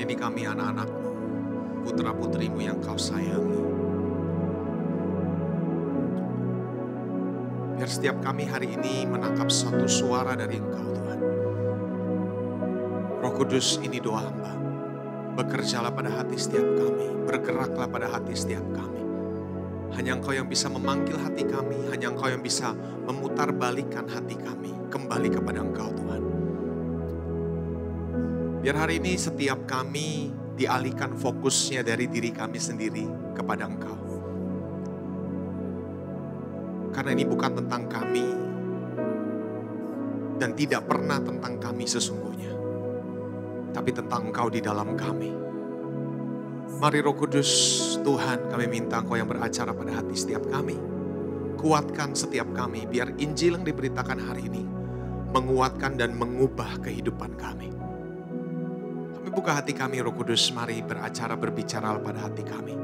ini kami anak-anak-Mu, putra-putrimu yang Kau sayangi. Biar setiap kami hari ini menangkap satu suara dari Engkau Tuhan. Roh Kudus, ini doa hamba. Bekerjalah pada hati setiap kami, bergeraklah pada hati setiap kami. Hanya Engkau yang bisa memanggil hati kami, hanya Engkau yang bisa memutarbalikkan hati kami kembali kepada Engkau Tuhan. Biar hari ini setiap kami dialihkan fokusnya dari diri kami sendiri kepada Engkau. Karena ini bukan tentang kami dan tidak pernah tentang kami sesungguhnya. Tapi tentang Engkau di dalam kami. Mari Roh Kudus Tuhan, kami minta Engkau yang beracara pada hati setiap kami. Kuatkan setiap kami biar Injil yang diberitakan hari ini menguatkan dan mengubah kehidupan kami. Kami buka hati kami Roh Kudus, mari beracara berbicara pada hati kami.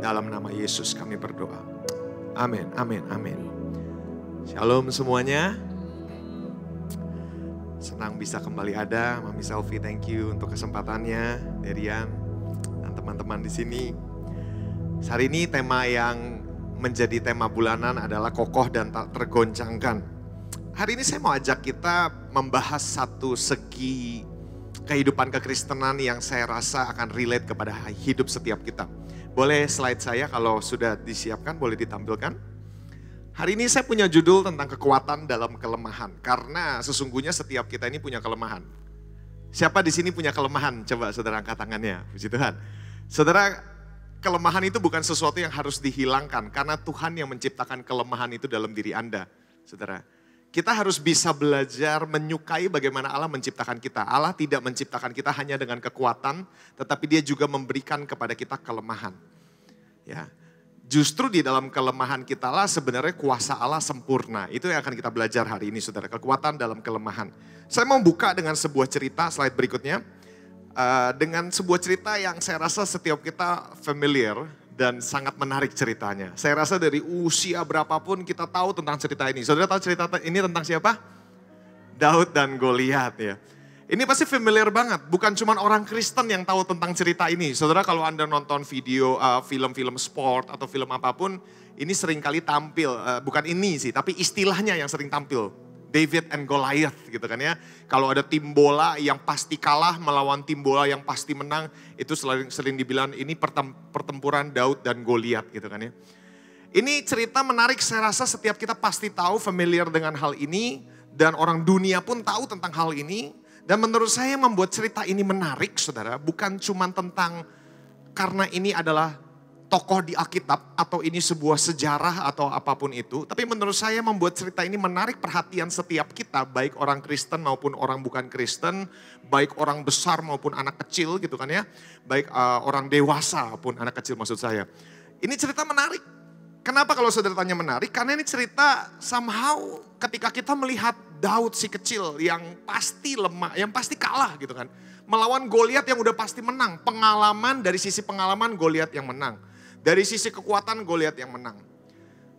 Dalam nama Yesus kami berdoa. Amin, amin, amin. Shalom semuanya. Senang bisa kembali ada. Mami Selfie, thank you untuk kesempatannya. Derian dan teman-teman di sini. Hari ini tema yang menjadi tema bulanan adalah kokoh dan tak tergoncangkan. Hari ini saya mau ajak kita membahas satu segi kehidupan kekristenan yang saya rasa akan relate kepada hidup setiap kita. Boleh slide saya kalau sudah disiapkan, boleh ditampilkan. Hari ini saya punya judul tentang kekuatan dalam kelemahan. Karena sesungguhnya setiap kita ini punya kelemahan. Siapa di sini punya kelemahan? Coba saudara angkat tangannya, puji Tuhan. Saudara, kelemahan itu bukan sesuatu yang harus dihilangkan. Karena Tuhan yang menciptakan kelemahan itu dalam diri Anda. Saudara, kita harus bisa belajar menyukai bagaimana Allah menciptakan kita. Allah tidak menciptakan kita hanya dengan kekuatan, tetapi Dia juga memberikan kepada kita kelemahan. Ya, justru di dalam kelemahan kita lah sebenarnya kuasa Allah sempurna. Itu yang akan kita belajar hari ini, saudara. Kekuatan dalam kelemahan. Saya mau buka dengan sebuah cerita, slide berikutnya. Dengan sebuah cerita yang saya rasa setiap kita familiar dan sangat menarik ceritanya. Saya rasa dari usia berapapun kita tahu tentang cerita ini. Saudara tahu cerita ini tentang siapa? Daud dan Goliat ya. Ini pasti familiar banget. Bukan cuma orang Kristen yang tahu tentang cerita ini. Saudara kalau Anda nonton video, film-film sport atau film apapun, ini sering kali tampil. Bukan ini sih, tapi istilahnya yang sering tampil. David and Goliath gitu kan ya. Kalau ada tim bola yang pasti kalah melawan tim bola yang pasti menang, itu sering dibilang ini pertempuran Daud dan Goliat gitu kan ya. Ini cerita menarik, saya rasa setiap kita pasti tahu, familiar dengan hal ini. Dan orang dunia pun tahu tentang hal ini. Dan menurut saya membuat cerita ini menarik saudara, bukan cuma tentang karena ini adalah tokoh di Alkitab atau ini sebuah sejarah atau apapun itu. Tapi menurut saya membuat cerita ini menarik perhatian setiap kita, baik orang Kristen maupun orang bukan Kristen, baik orang besar maupun anak kecil gitu kan ya. Baik orang dewasa maupun anak kecil maksud saya. Ini cerita menarik. Kenapa kalau saudara tanya menarik? Karena ini cerita somehow ketika kita melihat Daud si kecil yang pasti lemah, yang pasti kalah gitu kan. Melawan Goliat yang udah pasti menang. Pengalaman, dari sisi pengalaman Goliat yang menang. Dari sisi kekuatan Goliat yang menang.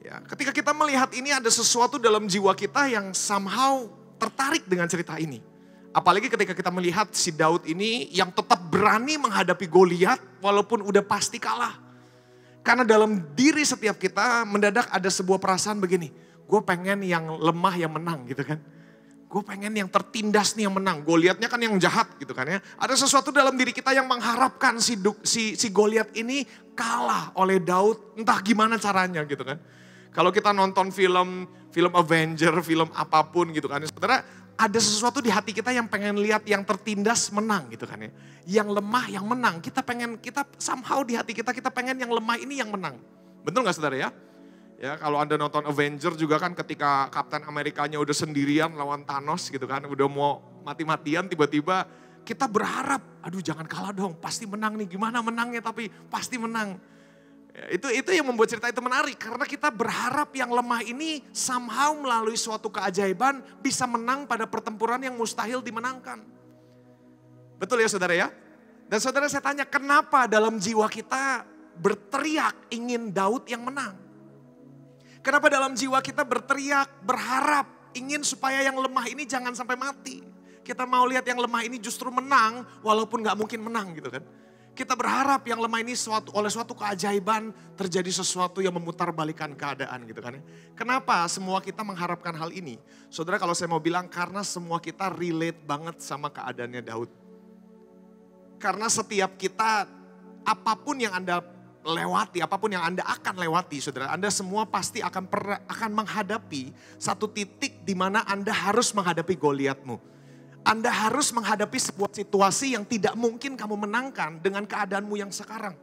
Ya, ketika kita melihat ini ada sesuatu dalam jiwa kita yang somehow tertarik dengan cerita ini. Apalagi ketika kita melihat si Daud ini yang tetap berani menghadapi Goliat walaupun udah pasti kalah. Karena dalam diri setiap kita mendadak ada sebuah perasaan begini. Gue pengen yang lemah yang menang gitu kan. Gue pengen yang tertindas nih yang menang. Goliatnya kan yang jahat gitu kan ya. Ada sesuatu dalam diri kita yang mengharapkan si Goliat ini kalah oleh Daud. Entah gimana caranya gitu kan. Kalau kita nonton film Avenger, film apapun gitu kan. Saudara, ada sesuatu di hati kita yang pengen lihat yang tertindas menang gitu kan ya. Yang lemah yang menang. Kita somehow di hati kita pengen yang lemah ini yang menang. Betul gak saudara ya? Ya kalau Anda nonton Avenger juga kan ketika Kapten Amerikanya udah sendirian lawan Thanos gitu kan. Udah mau mati-matian tiba-tiba kita berharap. Aduh jangan kalah dong, pasti menang nih. Gimana menangnya tapi pasti menang. Ya, itu yang membuat cerita itu menarik. Karena kita berharap yang lemah ini somehow melalui suatu keajaiban bisa menang pada pertempuran yang mustahil dimenangkan. Betul ya saudara ya? Dan saudara saya tanya kenapa dalam jiwa kita berteriak ingin Daud yang menang? Kenapa dalam jiwa kita berteriak berharap ingin supaya yang lemah ini jangan sampai mati? Kita mau lihat yang lemah ini justru menang, walaupun gak mungkin menang gitu kan. Kita berharap yang lemah ini oleh suatu keajaiban terjadi sesuatu yang memutarbalikkan keadaan gitu kan. Kenapa semua kita mengharapkan hal ini? Saudara, kalau saya mau bilang karena semua kita relate banget sama keadaannya Daud. Karena setiap kita, apapun yang Anda lewati, apapun yang Anda akan lewati, saudara, Anda semua pasti akan menghadapi satu titik di mana Anda harus menghadapi Goliatmu. Anda harus menghadapi sebuah situasi yang tidak mungkin kamu menangkan dengan keadaanmu yang sekarang.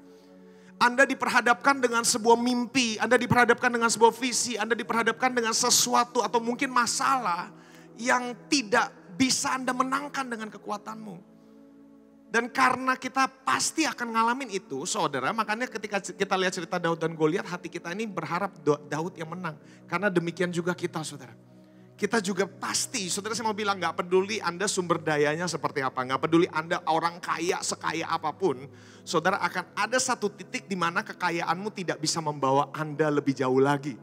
Anda diperhadapkan dengan sebuah mimpi, Anda diperhadapkan dengan sebuah visi, Anda diperhadapkan dengan sesuatu atau mungkin masalah yang tidak bisa Anda menangkan dengan kekuatanmu. Dan karena kita pasti akan ngalamin itu, saudara, makanya ketika kita lihat cerita Daud dan Goliat, hati kita ini berharap Daud yang menang. Karena demikian juga kita, saudara. Kita juga pasti, saudara, saya mau bilang gak peduli Anda sumber dayanya seperti apa, gak peduli Anda orang kaya sekaya apapun, saudara akan ada satu titik di mana kekayaanmu tidak bisa membawa Anda lebih jauh lagi.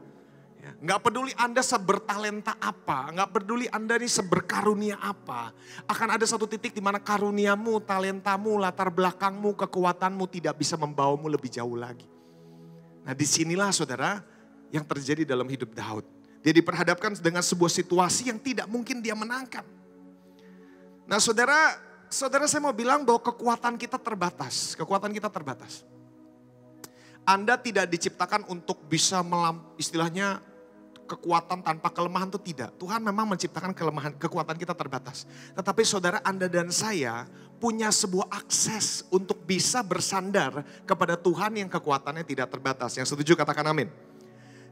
Gak peduli Anda sebertalenta apa, gak peduli Anda ini seberkarunia apa, akan ada satu titik di mana karuniamu, talentamu, latar belakangmu, kekuatanmu tidak bisa membawamu lebih jauh lagi. Nah disinilah saudara yang terjadi dalam hidup Daud. Dia diperhadapkan dengan sebuah situasi yang tidak mungkin dia menangkan. Nah saudara saya mau bilang bahwa kekuatan kita terbatas. Kekuatan kita terbatas. Anda tidak diciptakan untuk bisa istilahnya kekuatan tanpa kelemahan itu tidak. Tuhan memang menciptakan kekuatan kita terbatas. Tetapi saudara, Anda dan saya punya sebuah akses untuk bisa bersandar kepada Tuhan yang kekuatannya tidak terbatas. Yang setuju katakan amin.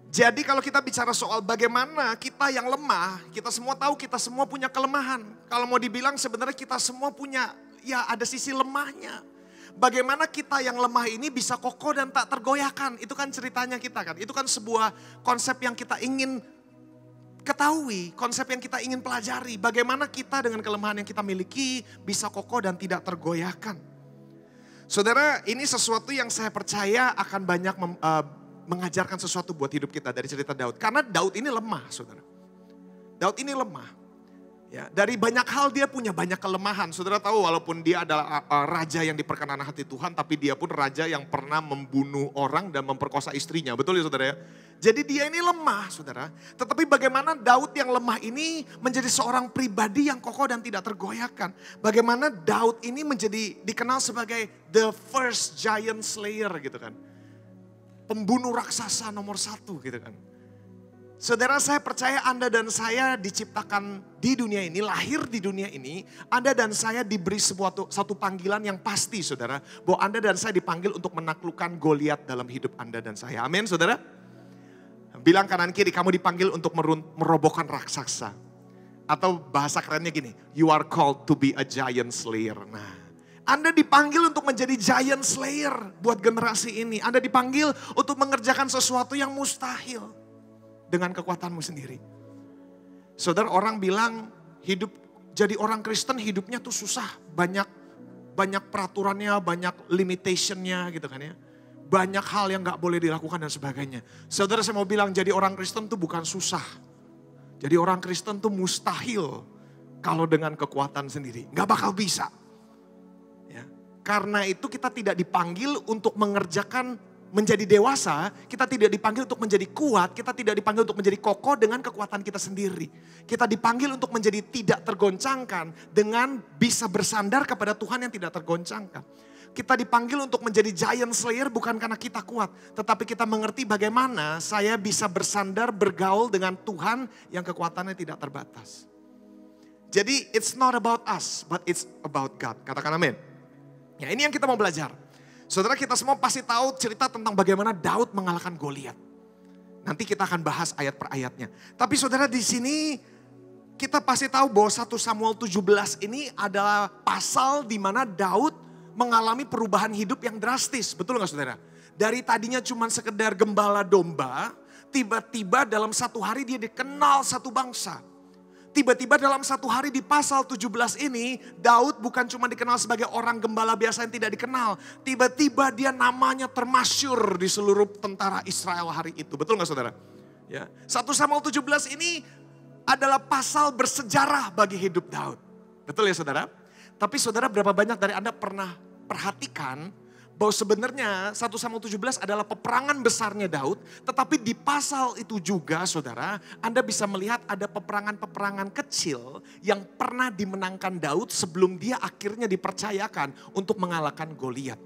Jadi kalau kita bicara soal bagaimana kita yang lemah, kita semua tahu kita semua punya kelemahan. Kalau mau dibilang sebenarnya kita semua punya, ya ada sisi lemahnya. Bagaimana kita yang lemah ini bisa kokoh dan tak tergoyahkan. Itu kan ceritanya kita kan. Itu kan sebuah konsep yang kita ingin ketahui. Konsep yang kita ingin pelajari. Bagaimana kita dengan kelemahan yang kita miliki bisa kokoh dan tidak tergoyahkan. Saudara, ini sesuatu yang saya percaya akan banyak mengajarkan sesuatu buat hidup kita dari cerita Daud. Karena Daud ini lemah, saudara. Daud ini lemah. Ya, dari banyak hal dia punya banyak kelemahan. Saudara tahu walaupun dia adalah raja yang diperkenan hati Tuhan, tapi dia pun raja yang pernah membunuh orang dan memperkosa istrinya. Betul ya saudara ya? Jadi dia ini lemah saudara. Tetapi bagaimana Daud yang lemah ini menjadi seorang pribadi yang kokoh dan tidak tergoyahkan. Bagaimana Daud ini menjadi dikenal sebagai the first giant slayer gitu kan. Pembunuh raksasa nomor 1 gitu kan. Saudara, saya percaya Anda dan saya diciptakan di dunia ini, lahir di dunia ini. Anda dan saya diberi satu panggilan yang pasti saudara. Bahwa Anda dan saya dipanggil untuk menaklukkan Goliat dalam hidup Anda dan saya. Amin saudara. Bilang kanan kiri, kamu dipanggil untuk merobohkan raksasa. Atau bahasa kerennya gini, you are called to be a giant slayer. Nah, Anda dipanggil untuk menjadi giant slayer buat generasi ini. Anda dipanggil untuk mengerjakan sesuatu yang mustahil dengan kekuatanmu sendiri. Saudara, orang bilang hidup jadi orang Kristen hidupnya tuh susah. Banyak peraturannya, banyak limitationnya gitu kan ya. Banyak hal yang gak boleh dilakukan dan sebagainya. Saudara, saya mau bilang jadi orang Kristen tuh bukan susah. Jadi orang Kristen tuh mustahil kalau dengan kekuatan sendiri. Gak bakal bisa. Karena itu kita tidak dipanggil untuk mengerjakan menjadi dewasa, kita tidak dipanggil untuk menjadi kuat, kita tidak dipanggil untuk menjadi kokoh dengan kekuatan kita sendiri. Kita dipanggil untuk menjadi tidak tergoncangkan dengan bisa bersandar kepada Tuhan yang tidak tergoncangkan. Kita dipanggil untuk menjadi giant slayer bukan karena kita kuat, tetapi kita mengerti bagaimana saya bisa bersandar bergaul dengan Tuhan yang kekuatannya tidak terbatas. Jadi it's not about us, but it's about God. Katakan amin. Ya, ini yang kita mau belajar. Saudara, kita semua pasti tahu cerita tentang bagaimana Daud mengalahkan Goliat. Nanti kita akan bahas ayat per ayatnya. Tapi saudara, di sini kita pasti tahu bahwa 1 Samuel 17 ini adalah pasal di mana Daud mengalami perubahan hidup yang drastis. Betul gak saudara? Dari tadinya cuma sekedar gembala domba, tiba-tiba dalam satu hari dia dikenal satu bangsa. Tiba-tiba dalam satu hari di pasal 17 ini, Daud bukan cuma dikenal sebagai orang gembala biasa yang tidak dikenal. Tiba-tiba dia namanya termasyur di seluruh tentara Israel hari itu. Betul gak saudara? Ya. 1 Samuel 17 ini adalah pasal bersejarah bagi hidup Daud. Betul ya saudara? Tapi saudara berapa banyak dari Anda pernah perhatikan bahwa sebenarnya 1 Samuel 17 adalah peperangan besarnya Daud. Tetapi di pasal itu juga saudara, Anda bisa melihat ada peperangan-peperangan kecil yang pernah dimenangkan Daud sebelum dia akhirnya dipercayakan untuk mengalahkan Goliat.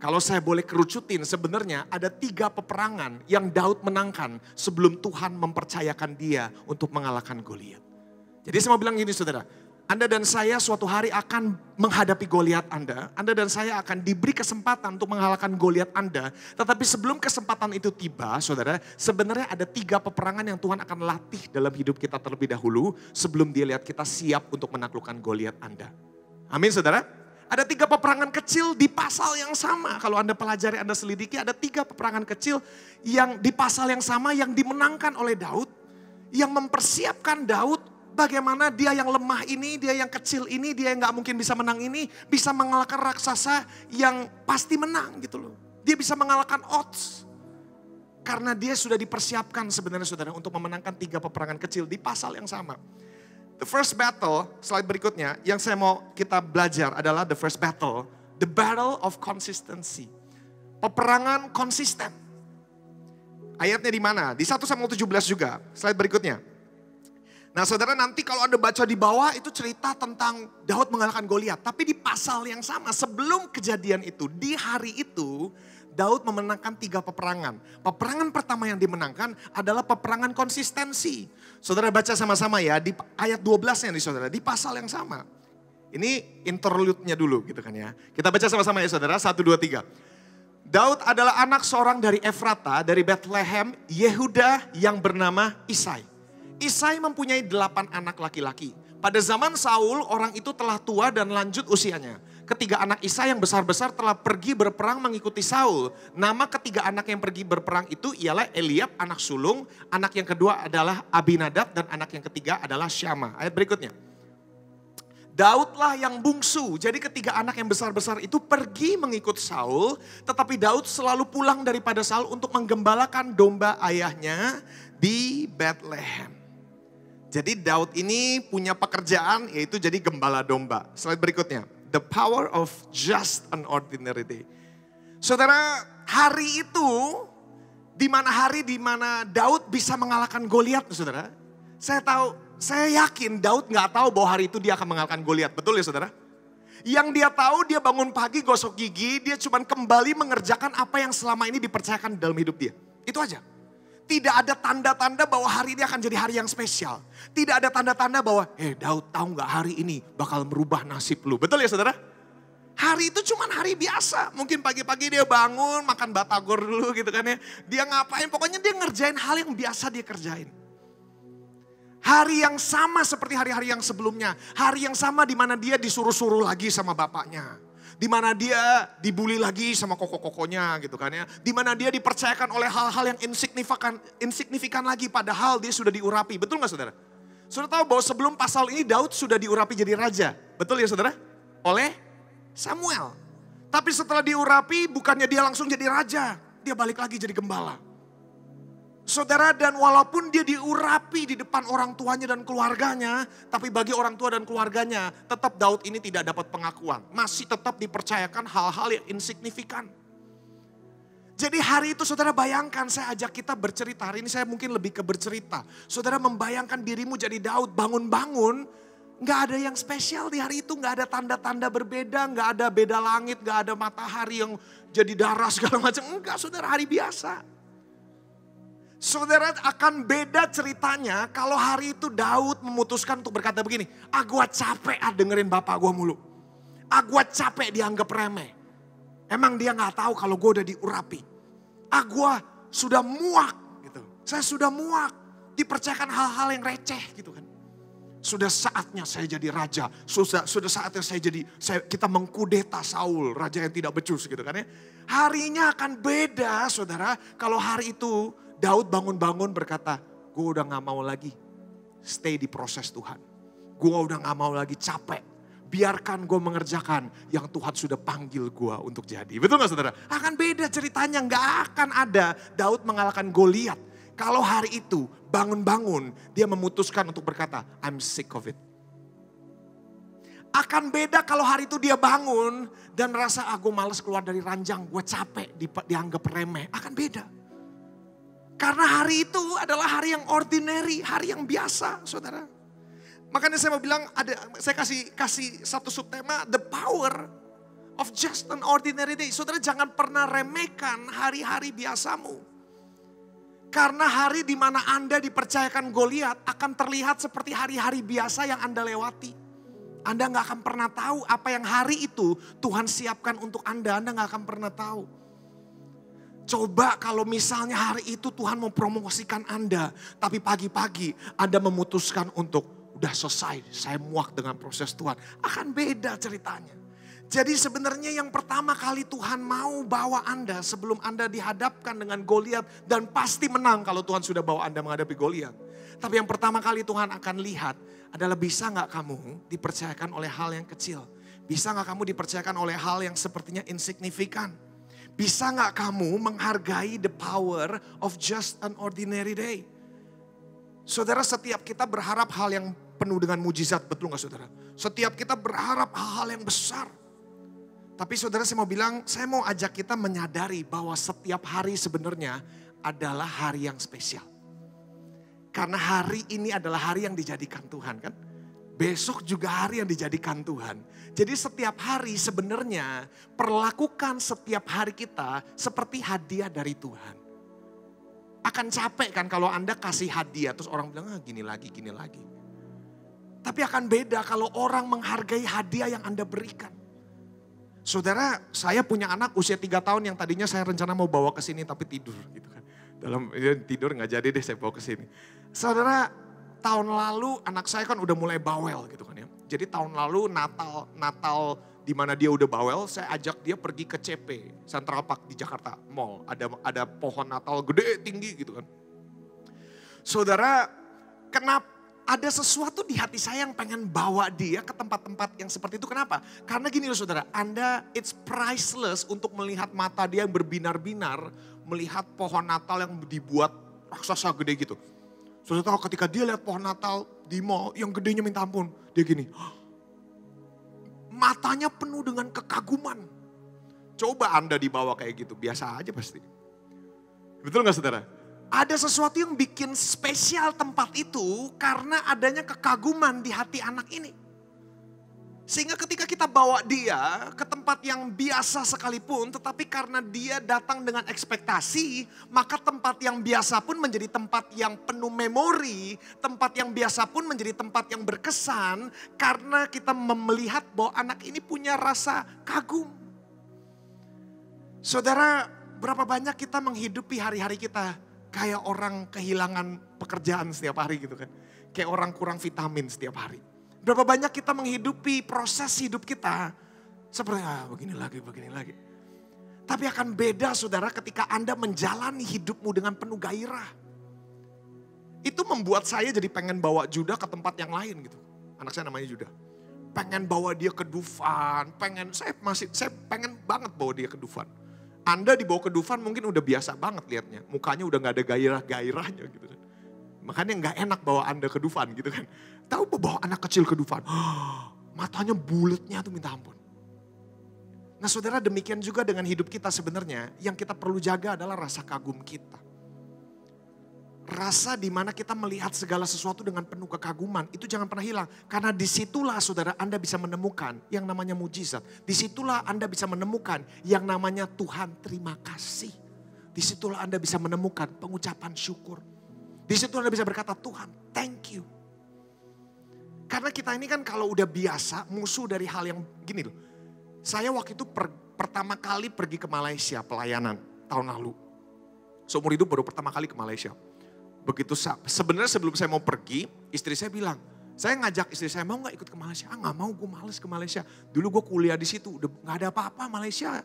Kalau saya boleh kerucutin, sebenarnya ada 3 peperangan yang Daud menangkan sebelum Tuhan mempercayakan dia untuk mengalahkan Goliat. Jadi saya mau bilang gini saudara, Anda dan saya suatu hari akan menghadapi Goliat Anda dan saya akan diberi kesempatan untuk mengalahkan Goliat Anda. Tetapi sebelum kesempatan itu tiba, saudara, sebenarnya ada 3 peperangan yang Tuhan akan latih dalam hidup kita terlebih dahulu sebelum dia lihat kita siap untuk menaklukkan Goliat Anda. Amin saudara. Ada 3 peperangan kecil di pasal yang sama. Kalau Anda pelajari, Anda selidiki, ada 3 peperangan kecil yang di pasal yang sama yang dimenangkan oleh Daud. Yang mempersiapkan Daud bagaimana dia yang lemah ini, dia yang kecil ini, dia yang gak mungkin bisa menang ini, bisa mengalahkan raksasa yang pasti menang gitu loh. Dia bisa mengalahkan odds. Karena dia sudah dipersiapkan sebenarnya saudara untuk memenangkan 3 peperangan kecil di pasal yang sama. The first battle, slide berikutnya, yang saya mau kita belajar adalah the first battle. The battle of consistency. Peperangan konsisten. Ayatnya di mana? Di 1 Samuel 17 juga, slide berikutnya. Nah saudara, nanti kalau Anda baca di bawah itu cerita tentang Daud mengalahkan Goliat. Tapi di pasal yang sama sebelum kejadian itu, di hari itu Daud memenangkan 3 peperangan. Peperangan pertama yang dimenangkan adalah peperangan konsistensi. Saudara baca sama-sama ya di ayat 12-nya nih saudara, di pasal yang sama. Ini interlude-nya dulu gitu kan ya. Kita baca sama-sama ya saudara, 1, 2, 3. Daud adalah anak seorang dari Efrata, dari Bethlehem, Yehuda yang bernama Isai. Isai mempunyai 8 anak laki-laki. Pada zaman Saul, orang itu telah tua dan lanjut usianya. Ketiga anak Isai yang besar-besar telah pergi berperang mengikuti Saul. Nama ketiga anak yang pergi berperang itu ialah Eliab, anak sulung. Anak yang kedua adalah Abinadab dan anak yang ketiga adalah Syama. Ayat berikutnya. Daudlah yang bungsu. Jadi ketiga anak yang besar-besar itu pergi mengikut Saul. Tetapi Daud selalu pulang daripada Saul untuk menggembalakan domba ayahnya di Bethlehem. Jadi Daud ini punya pekerjaan yaitu jadi gembala domba. Slide berikutnya. The power of just an ordinary day. Saudara, hari itu di mana Daud bisa mengalahkan Goliat, saudara. Saya yakin Daud nggak tahu bahwa hari itu dia akan mengalahkan Goliat. Betul ya saudara? Yang dia tahu dia bangun pagi gosok gigi, dia cuma kembali mengerjakan apa yang selama ini dipercayakan dalam hidup dia. Itu aja. Tidak ada tanda-tanda bahwa hari ini akan jadi hari yang spesial. Tidak ada tanda-tanda bahwa, Daud tahu gak hari ini bakal merubah nasib lu. Betul ya saudara? Hari itu cuma hari biasa. Mungkin pagi-pagi dia bangun, makan batagor dulu gitu kan ya. Dia ngapain, pokoknya dia ngerjain hal yang biasa dia kerjain. Hari yang sama seperti hari-hari yang sebelumnya. Hari yang sama di mana dia disuruh-suruh lagi sama bapaknya. Di mana dia dibully lagi sama koko-kokonya gitu kan ya. Di mana dia dipercayakan oleh hal-hal yang insignifikan lagi padahal dia sudah diurapi. Betul gak saudara? Saudara tahu bahwa sebelum pasal ini Daud sudah diurapi jadi raja. Betul ya saudara? Oleh Samuel. Tapi setelah diurapi bukannya dia langsung jadi raja. Dia balik lagi jadi gembala. Saudara, dan walaupun dia diurapi di depan orang tuanya dan keluarganya, tapi bagi orang tua dan keluarganya, tetap Daud ini tidak dapat pengakuan. Masih tetap dipercayakan hal-hal yang insignifikan. Jadi hari itu saudara bayangkan, saya ajak kita bercerita. Hari ini saya mungkin lebih ke bercerita. Saudara membayangkan dirimu jadi Daud, bangun-bangun. Gak ada yang spesial di hari itu, gak ada tanda-tanda berbeda, gak ada beda langit, gak ada matahari yang jadi darah segala macam. Enggak saudara, hari biasa. Saudara akan beda ceritanya kalau hari itu Daud memutuskan untuk berkata begini. Gua capek dengerin bapak gua mulu. Gua capek dianggap remeh. Emang dia gak tahu kalau gua udah diurapi. Gua sudah muak gitu. Saya sudah muak. Dipercayakan hal-hal yang receh gitu kan. Sudah saatnya saya jadi raja. Sudah saatnya kita mengkudeta Saul. Raja yang tidak becus gitu kan ya. Harinya akan beda saudara. Kalau hari itu Daud bangun-bangun berkata, gue udah gak mau lagi stay di proses Tuhan. Gue udah gak mau lagi capek. Biarkan gue mengerjakan yang Tuhan sudah panggil gue untuk jadi. Betul gak saudara? Akan beda ceritanya, gak akan ada Daud mengalahkan Goliat. Kalau hari itu bangun-bangun dia memutuskan untuk berkata, I'm sick of it. Akan beda kalau hari itu dia bangun dan merasa, gue males keluar dari ranjang, gue capek, dianggap remeh. Akan beda. Karena hari itu adalah hari yang ordinary, hari yang biasa, saudara. Makanya saya mau bilang, saya kasih satu subtema, the power of just an ordinary day. Saudara jangan pernah remehkan hari-hari biasamu. Karena hari di mana Anda dipercayakan Goliat akan terlihat seperti hari-hari biasa yang Anda lewati. Anda gak akan pernah tahu apa yang hari itu Tuhan siapkan untuk Anda gak akan pernah tahu. Coba kalau misalnya hari itu Tuhan mempromosikan Anda, tapi pagi-pagi Anda memutuskan untuk udah selesai, saya muak dengan proses Tuhan. Akan beda ceritanya. Jadi sebenarnya yang pertama kali Tuhan mau bawa Anda sebelum Anda dihadapkan dengan Goliat, dan pasti menang kalau Tuhan sudah bawa Anda menghadapi Goliat. Tapi yang pertama kali Tuhan akan lihat adalah, bisa gak kamu dipercayakan oleh hal yang kecil? Bisa gak kamu dipercayakan oleh hal yang sepertinya insignifikan? Bisa gak kamu menghargai the power of just an ordinary day? Saudara, setiap kita berharap hal yang penuh dengan mujizat, betul gak saudara? Setiap kita berharap hal-hal yang besar. Tapi saudara, saya mau bilang, saya mau ajak kita menyadari bahwa setiap hari sebenarnya adalah hari yang spesial. Karena hari ini adalah hari yang dijadikan Tuhan kan. Besok juga hari yang dijadikan Tuhan. Jadi setiap hari sebenarnya perlakukan setiap hari kita seperti hadiah dari Tuhan. Akan capek kan kalau Anda kasih hadiah terus orang bilang, gini lagi, gini lagi. Tapi akan beda kalau orang menghargai hadiah yang Anda berikan. Saudara, saya punya anak usia 3 tahun yang tadinya saya rencana mau bawa ke sini tapi tidur gitu kan. Tidur nggak jadi deh saya bawa ke sini. Saudara, tahun lalu anak saya kan udah mulai bawel gitu kan ya. Jadi tahun lalu Natal di mana dia udah bawel, saya ajak dia pergi ke CP, Central Park di Jakarta Mall. Ada pohon Natal gede tinggi gitu kan. Saudara, kenapa? Ada sesuatu di hati saya yang pengen bawa dia ke tempat-tempat yang seperti itu. Kenapa? Karena gini loh saudara, it's priceless untuk melihat mata dia yang berbinar-binar, melihat pohon Natal yang dibuat raksasa gede gitu. Saudara tahu ketika dia lihat pohon Natal di mall yang gedenya minta ampun, dia gini, matanya penuh dengan kekaguman. Coba Anda dibawa kayak gitu, biasa aja pasti. Betul gak saudara? Ada sesuatu yang bikin spesial tempat itu karena adanya kekaguman di hati anak ini. Sehingga ketika kita bawa dia ke tempat yang biasa sekalipun, tetapi karena dia datang dengan ekspektasi, maka tempat yang biasa pun menjadi tempat yang penuh memori, tempat yang biasa pun menjadi tempat yang berkesan, karena kita melihat bahwa anak ini punya rasa kagum. Saudara, berapa banyak kita menghidupi hari-hari kita kayak orang kehilangan pekerjaan setiap hari gitu kan. Kayak orang kurang vitamin setiap hari. Berapa banyak kita menghidupi proses hidup kita seperti begini lagi. Tapi akan beda saudara ketika Anda menjalani hidupmu dengan penuh gairah. Itu membuat saya jadi pengen bawa Judah ke tempat yang lain gitu. Anak saya namanya Judah. Pengen bawa dia ke Dufan, saya pengen banget bawa dia ke Dufan. Anda dibawa ke Dufan mungkin udah biasa banget liatnya. Mukanya udah gak ada gairah-gairahnya gitu kan. Makanya gak enak bawa Anda ke Dufan gitu kan. Tahu bawa anak kecil ke Dufan. Matanya buletnya tuh minta ampun. Nah saudara, demikian juga dengan hidup kita sebenarnya. Yang kita perlu jaga adalah rasa kagum kita. Rasa dimana kita melihat segala sesuatu dengan penuh kekaguman. Itu jangan pernah hilang. Karena disitulah saudara Anda bisa menemukan yang namanya mujizat. Disitulah Anda bisa menemukan yang namanya Tuhan terima kasih. Disitulah Anda bisa menemukan pengucapan syukur. Disitu Anda bisa berkata, Tuhan thank you. Karena kita ini kan kalau udah biasa musuh dari hal yang gini loh. Saya waktu itu pertama kali pergi ke Malaysia pelayanan tahun lalu. Seumur hidup baru pertama kali ke Malaysia. Begitu sebenarnya sebelum saya mau pergi, istri saya bilang, saya ngajak istri saya, mau gak ikut ke Malaysia? Gak mau, gue males ke Malaysia. Dulu gue kuliah di situ, udah gak ada apa-apa Malaysia.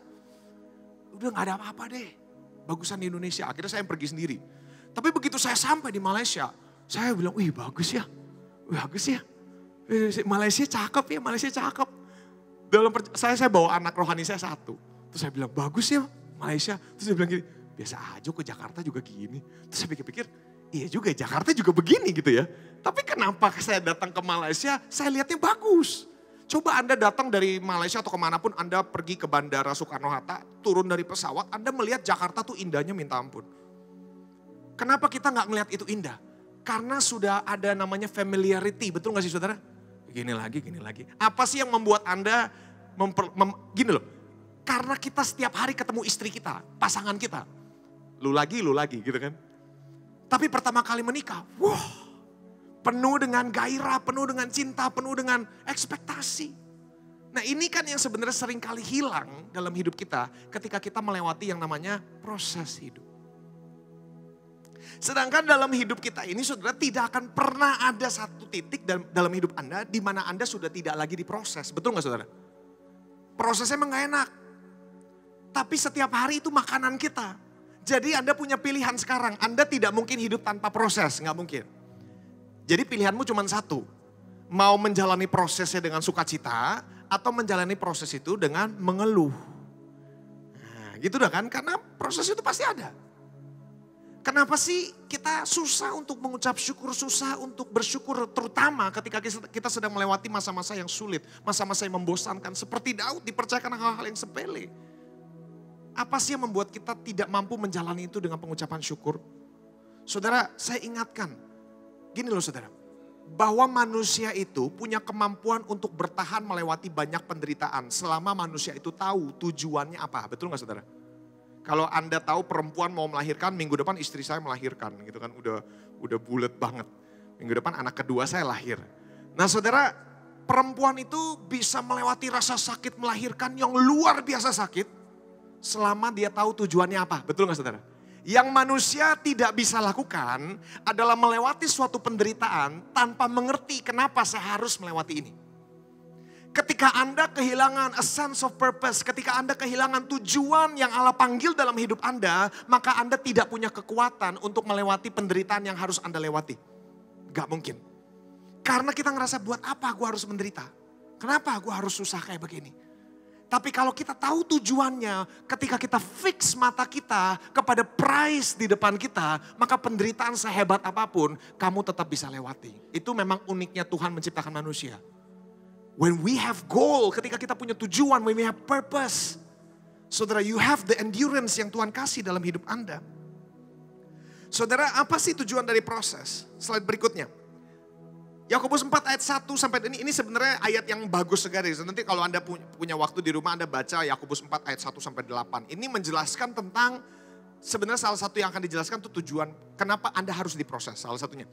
Udah gak ada apa-apa deh. Bagusan di Indonesia, akhirnya saya pergi sendiri. Tapi begitu saya sampai di Malaysia, saya bilang, wih bagus ya. Malaysia cakep ya, Malaysia cakep. Saya bawa anak rohani saya satu. Terus saya bilang, bagus ya Malaysia. Terus dia bilang gini, biasa aja ke Jakarta juga gini. Terus saya pikir-pikir, iya juga Jakarta juga begini gitu ya. Tapi kenapa saya datang ke Malaysia, saya lihatnya bagus. Coba Anda datang dari Malaysia atau kemanapun, Anda pergi ke Bandara Soekarno-Hatta, turun dari pesawat, Anda melihat Jakarta tuh indahnya minta ampun. Kenapa kita nggak melihat itu indah? Karena sudah ada namanya familiarity, betul nggak sih saudara? Gini lagi. Apa sih yang membuat Anda, gini loh, karena kita setiap hari ketemu istri kita, pasangan kita. Lu lagi gitu kan. Tapi pertama kali menikah, wah. Penuh dengan gairah, penuh dengan cinta, penuh dengan ekspektasi. Nah ini kan yang sebenarnya sering kali hilang dalam hidup kita ketika kita melewati yang namanya proses hidup. Sedangkan dalam hidup kita ini saudara tidak akan pernah ada satu titik dalam hidup Anda di mana Anda sudah tidak lagi diproses. Betul gak saudara? Prosesnya emang gak enak. Tapi setiap hari itu makanan kita. Jadi Anda punya pilihan sekarang. Anda tidak mungkin hidup tanpa proses, gak mungkin. Jadi pilihanmu cuma satu, mau menjalani prosesnya dengan sukacita atau menjalani proses itu dengan mengeluh. Nah, gitu dah kan, karena proses itu pasti ada. Kenapa sih kita susah untuk mengucap syukur, susah untuk bersyukur, terutama ketika kita sedang melewati masa-masa yang sulit, masa-masa yang membosankan, seperti Daud dipercayakan hal-hal yang sepele. Apa sih yang membuat kita tidak mampu menjalani itu dengan pengucapan syukur? Saudara, saya ingatkan. Gini loh saudara, bahwa manusia itu punya kemampuan untuk bertahan melewati banyak penderitaan selama manusia itu tahu tujuannya apa. Betul gak saudara? Kalau Anda tahu perempuan mau melahirkan, minggu depan istri saya melahirkan gitu kan, udah bulet banget. Minggu depan anak kedua saya lahir. Nah saudara, perempuan itu bisa melewati rasa sakit melahirkan yang luar biasa sakit selama dia tahu tujuannya apa. Betul gak saudara? Yang manusia tidak bisa lakukan adalah melewati suatu penderitaan tanpa mengerti kenapa saya harus melewati ini. Ketika Anda kehilangan a sense of purpose, ketika Anda kehilangan tujuan yang Allah panggil dalam hidup Anda, maka Anda tidak punya kekuatan untuk melewati penderitaan yang harus Anda lewati. Gak mungkin. Karena kita ngerasa buat apa gue harus menderita? Kenapa gue harus susah kayak begini? Tapi kalau kita tahu tujuannya, ketika kita fix mata kita kepada prize di depan kita, maka penderitaan sehebat apapun, kamu tetap bisa lewati. Itu memang uniknya Tuhan menciptakan manusia. When we have goal, ketika kita punya tujuan, when we have purpose. Saudara, you have the endurance yang Tuhan kasih dalam hidup Anda. Saudara, apa sih tujuan dari proses? Slide berikutnya. Yakobus 4 ayat 1 sampai ini sebenarnya ayat yang bagus sekali. Nanti kalau Anda punya waktu di rumah Anda baca Yakobus 4 ayat 1 sampai 8. Ini menjelaskan tentang sebenarnya salah satu yang akan dijelaskan itu tujuan kenapa Anda harus diproses salah satunya.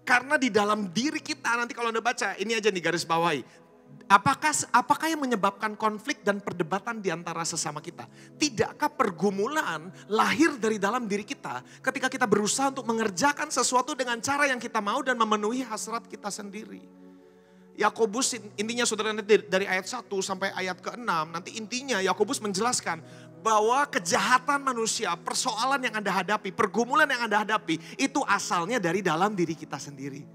Karena di dalam diri kita nanti kalau Anda baca ini aja nih garis bawahi. Apakah yang menyebabkan konflik dan perdebatan di antara sesama kita? Tidakkah pergumulan lahir dari dalam diri kita ketika kita berusaha untuk mengerjakan sesuatu dengan cara yang kita mau dan memenuhi hasrat kita sendiri? Yakobus intinya saudara nanti dari ayat 1 sampai ayat ke-6 nanti intinya Yakobus menjelaskan bahwa kejahatan manusia, persoalan yang Anda hadapi, pergumulan yang Anda hadapi itu asalnya dari dalam diri kita sendiri.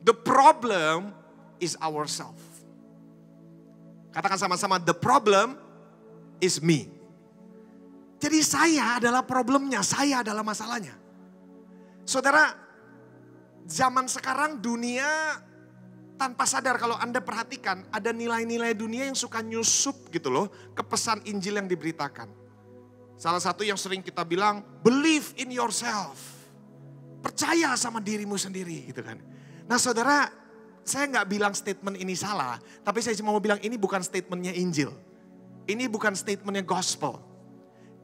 The problem is ourselves. Katakan sama-sama, the problem is me. Jadi saya adalah problemnya, saya adalah masalahnya. Saudara, zaman sekarang dunia tanpa sadar kalau Anda perhatikan ada nilai-nilai dunia yang suka nyusup gitu loh ke pesan Injil yang diberitakan. Salah satu yang sering kita bilang, believe in yourself. Percaya sama dirimu sendiri gitu kan. Nah saudara, saya nggak bilang statement ini salah, tapi saya cuma mau bilang ini bukan statementnya Injil. Ini bukan statementnya gospel.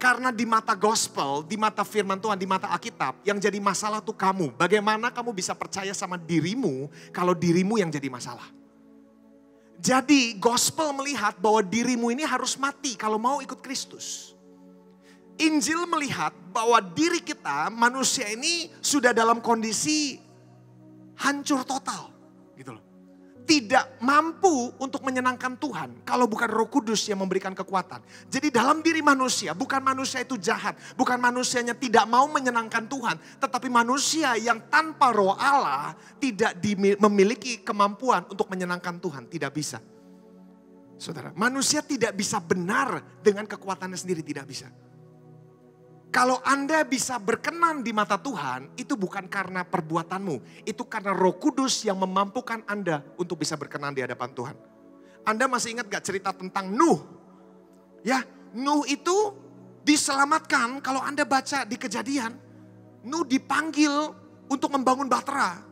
Karena di mata gospel, di mata firman Tuhan, di mata Alkitab, yang jadi masalah tuh kamu. Bagaimana kamu bisa percaya sama dirimu kalau dirimu yang jadi masalah. Jadi gospel melihat bahwa dirimu ini harus mati kalau mau ikut Kristus. Injil melihat bahwa diri kita, manusia ini sudah dalam kondisi hancur total. Gitu loh. Tidak mampu untuk menyenangkan Tuhan kalau bukan Roh Kudus yang memberikan kekuatan. Jadi dalam diri manusia, bukan manusia itu jahat, bukan manusianya tidak mau menyenangkan Tuhan, tetapi manusia yang tanpa Roh Allah tidak memiliki kemampuan untuk menyenangkan Tuhan, tidak bisa. Saudara, manusia tidak bisa benar dengan kekuatannya sendiri, tidak bisa. Kalau Anda bisa berkenan di mata Tuhan, itu bukan karena perbuatanmu. Itu karena Roh Kudus yang memampukan Anda untuk bisa berkenan di hadapan Tuhan. Anda masih ingat gak cerita tentang Nuh? Ya, Nuh itu diselamatkan. Kalau Anda baca di Kejadian, Nuh dipanggil untuk membangun bahtera.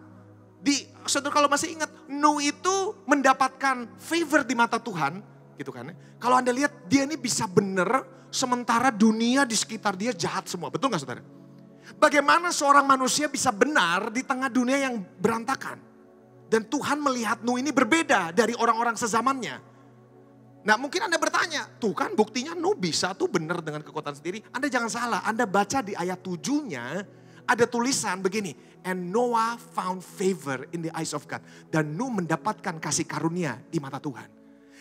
Saudara kalau masih ingat, Nuh itu mendapatkan favor di mata Tuhan, gitu kan? Kalau Anda lihat dia ini bisa benar, sementara dunia di sekitar dia jahat semua. Betul gak saudara? Bagaimana seorang manusia bisa benar di tengah dunia yang berantakan? Dan Tuhan melihat Nuh ini berbeda dari orang-orang sezamannya. Nah mungkin Anda bertanya, tuh kan buktinya Nuh bisa tuh benar dengan kekuatan sendiri. Anda jangan salah, Anda baca di ayat 7-nya ada tulisan begini. And Noah found favor in the eyes of God. Dan Nuh mendapatkan kasih karunia di mata Tuhan.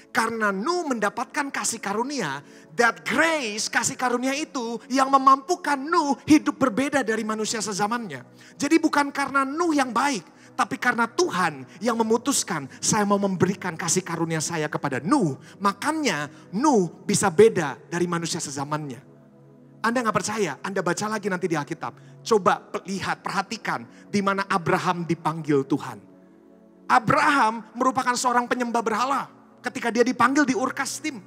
Karena Nuh mendapatkan kasih karunia, that grace, kasih karunia itu yang memampukan Nuh hidup berbeda dari manusia sezamannya. Jadi bukan karena Nuh yang baik, tapi karena Tuhan yang memutuskan saya mau memberikan kasih karunia saya kepada Nuh. Makanya Nuh bisa beda dari manusia sezamannya. Anda gak percaya? Anda baca lagi nanti di Alkitab. Coba lihat, perhatikan di mana Abraham dipanggil Tuhan. Abraham merupakan seorang penyembah berhala. Ketika dia dipanggil di Ur Kasdim.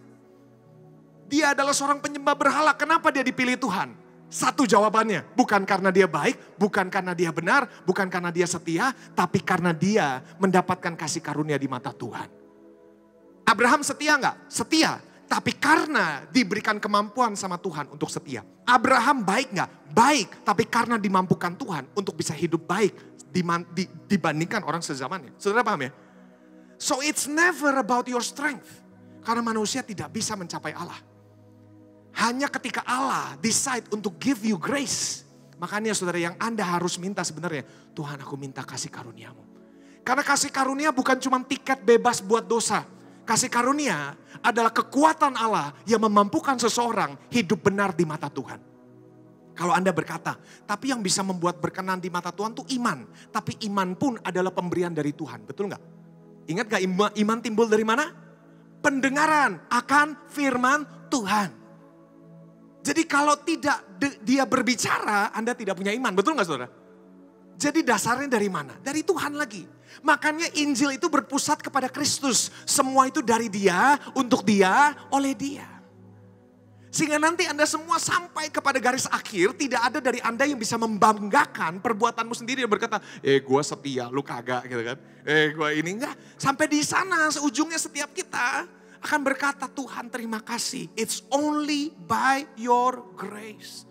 Dia adalah seorang penyembah berhala. Kenapa dia dipilih Tuhan? Satu jawabannya, bukan karena dia baik, bukan karena dia benar, bukan karena dia setia, tapi karena dia mendapatkan kasih karunia di mata Tuhan. Abraham setia enggak? Setia, tapi karena diberikan kemampuan sama Tuhan untuk setia. Abraham baik enggak? Baik, tapi karena dimampukan Tuhan untuk bisa hidup baik dibandingkan orang sezamannya. Saudara paham ya? So it's never about your strength. Karena manusia tidak bisa mencapai Allah. Hanya ketika Allah decide untuk give you grace. Makanya saudara yang Anda harus minta sebenarnya. Tuhan aku minta kasih karuniamu. Karena kasih karunia bukan cuma tiket bebas buat dosa. Kasih karunia adalah kekuatan Allah yang memampukan seseorang hidup benar di mata Tuhan. Kalau Anda berkata, tapi yang bisa membuat berkenan di mata Tuhan itu iman. Tapi iman pun adalah pemberian dari Tuhan. Betul nggak? Ingat gak iman timbul dari mana? Pendengaran akan firman Tuhan. Jadi kalau tidak dia berbicara, Anda tidak punya iman. Betul gak saudara? Jadi dasarnya dari mana? Dari Tuhan lagi. Makanya Injil itu berpusat kepada Kristus. Semua itu dari dia, untuk dia, oleh dia. Sehingga nanti Anda semua sampai kepada garis akhir, tidak ada dari Anda yang bisa membanggakan perbuatanmu sendiri dan berkata, gue setia, lu kagak gitu kan. Gue ini enggak. Sampai di sana, seujungnya setiap kita akan berkata, Tuhan terima kasih. It's only by your grace.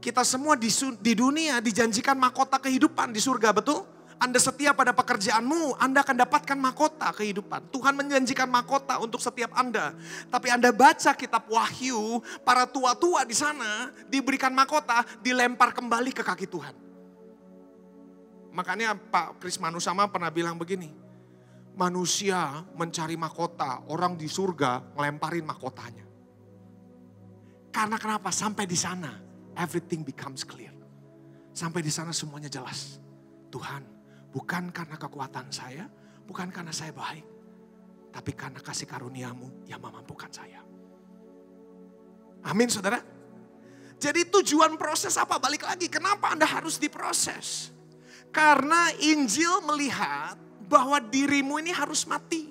Kita semua di dunia dijanjikan mahkota kehidupan di surga, betul? Anda setia pada pekerjaanmu, Anda akan dapatkan mahkota kehidupan. Tuhan menjanjikan mahkota untuk setiap Anda. Tapi Anda baca kitab Wahyu, para tua-tua di sana diberikan mahkota, dilempar kembali ke kaki Tuhan. Makanya Pak Kris Manusama pernah bilang begini, manusia mencari mahkota, orang di surga ngelemparin mahkotanya. Karena kenapa? Sampai di sana, everything becomes clear. Sampai di sana semuanya jelas. Tuhan, bukan karena kekuatan saya, bukan karena saya baik, tapi karena kasih karuniamu yang memampukan saya. Amin saudara. Jadi tujuan proses apa? Balik lagi, kenapa Anda harus diproses? Karena Injil melihat bahwa dirimu ini harus mati.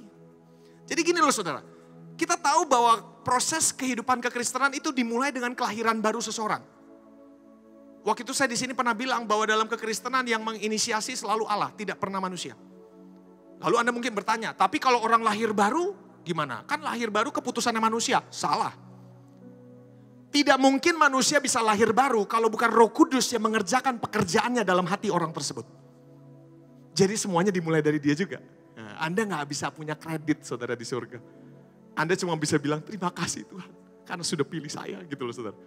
Jadi gini loh saudara, kita tahu bahwa proses kehidupan kekristenan itu dimulai dengan kelahiran baru seseorang. Waktu itu saya di sini pernah bilang bahwa dalam kekristenan yang menginisiasi selalu Allah, tidak pernah manusia. Lalu Anda mungkin bertanya, tapi kalau orang lahir baru gimana? Kan lahir baru keputusannya manusia. Salah. Tidak mungkin manusia bisa lahir baru kalau bukan Roh Kudus yang mengerjakan pekerjaannya dalam hati orang tersebut. Jadi semuanya dimulai dari dia juga. Nah, Anda gak bisa punya kredit saudara di surga. Anda cuma bisa bilang terima kasih Tuhan. Karena sudah pilih saya gitu loh saudara.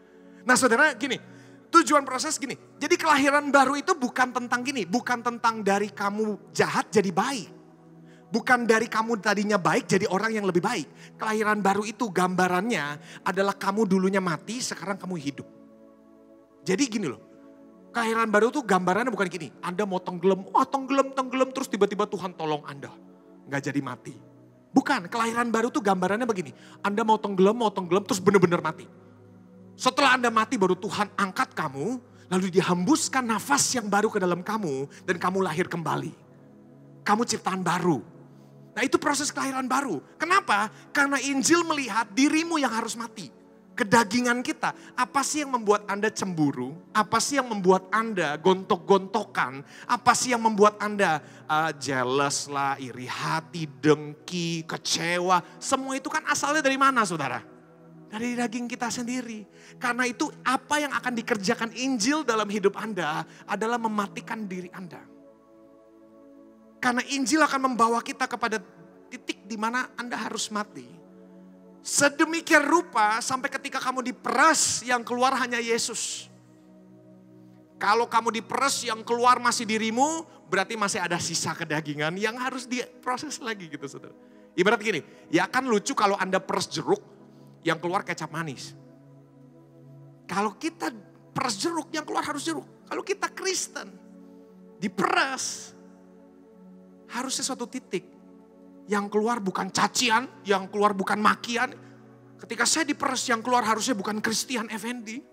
Nah saudara gini, tujuan proses gini, jadi kelahiran baru itu bukan tentang gini, bukan tentang dari kamu jahat jadi baik. Bukan dari kamu tadinya baik jadi orang yang lebih baik. Kelahiran baru itu gambarannya adalah kamu dulunya mati, sekarang kamu hidup. Jadi gini loh, kelahiran baru itu gambarannya bukan gini, Anda mau tenggelam, tenggelam, terus tiba-tiba Tuhan tolong Anda. Gak jadi mati. Bukan, kelahiran baru itu gambarannya begini, Anda mau tenggelam, terus benar-benar mati. Setelah Anda mati baru Tuhan angkat kamu, lalu dihembuskan nafas yang baru ke dalam kamu dan kamu lahir kembali. Kamu ciptaan baru. Nah itu proses kelahiran baru. Kenapa? Karena Injil melihat dirimu yang harus mati. Kedagingan kita. Apa sih yang membuat Anda cemburu? Apa sih yang membuat Anda gontok-gontokan? Apa sih yang membuat Anda jealous lah, iri hati, dengki, kecewa. Semua itu kan asalnya dari mana saudara? Dari daging kita sendiri. Karena itu apa yang akan dikerjakan Injil dalam hidup Anda adalah mematikan diri Anda. Karena Injil akan membawa kita kepada titik di mana Anda harus mati. Sedemikian rupa sampai ketika kamu diperas yang keluar hanya Yesus. Kalau kamu diperas yang keluar masih dirimu, berarti masih ada sisa kedagingan yang harus diproses lagi gitu saudara. Ibarat gini, ya kan lucu kalau Anda peras jeruk yang keluar kecap manis. Kalau kita peras jeruk yang keluar harus jeruk. Kalau kita Kristen diperas harusnya suatu titik. Yang keluar bukan cacian, yang keluar bukan makian. Ketika saya diperas yang keluar harusnya bukan Christian Effendi,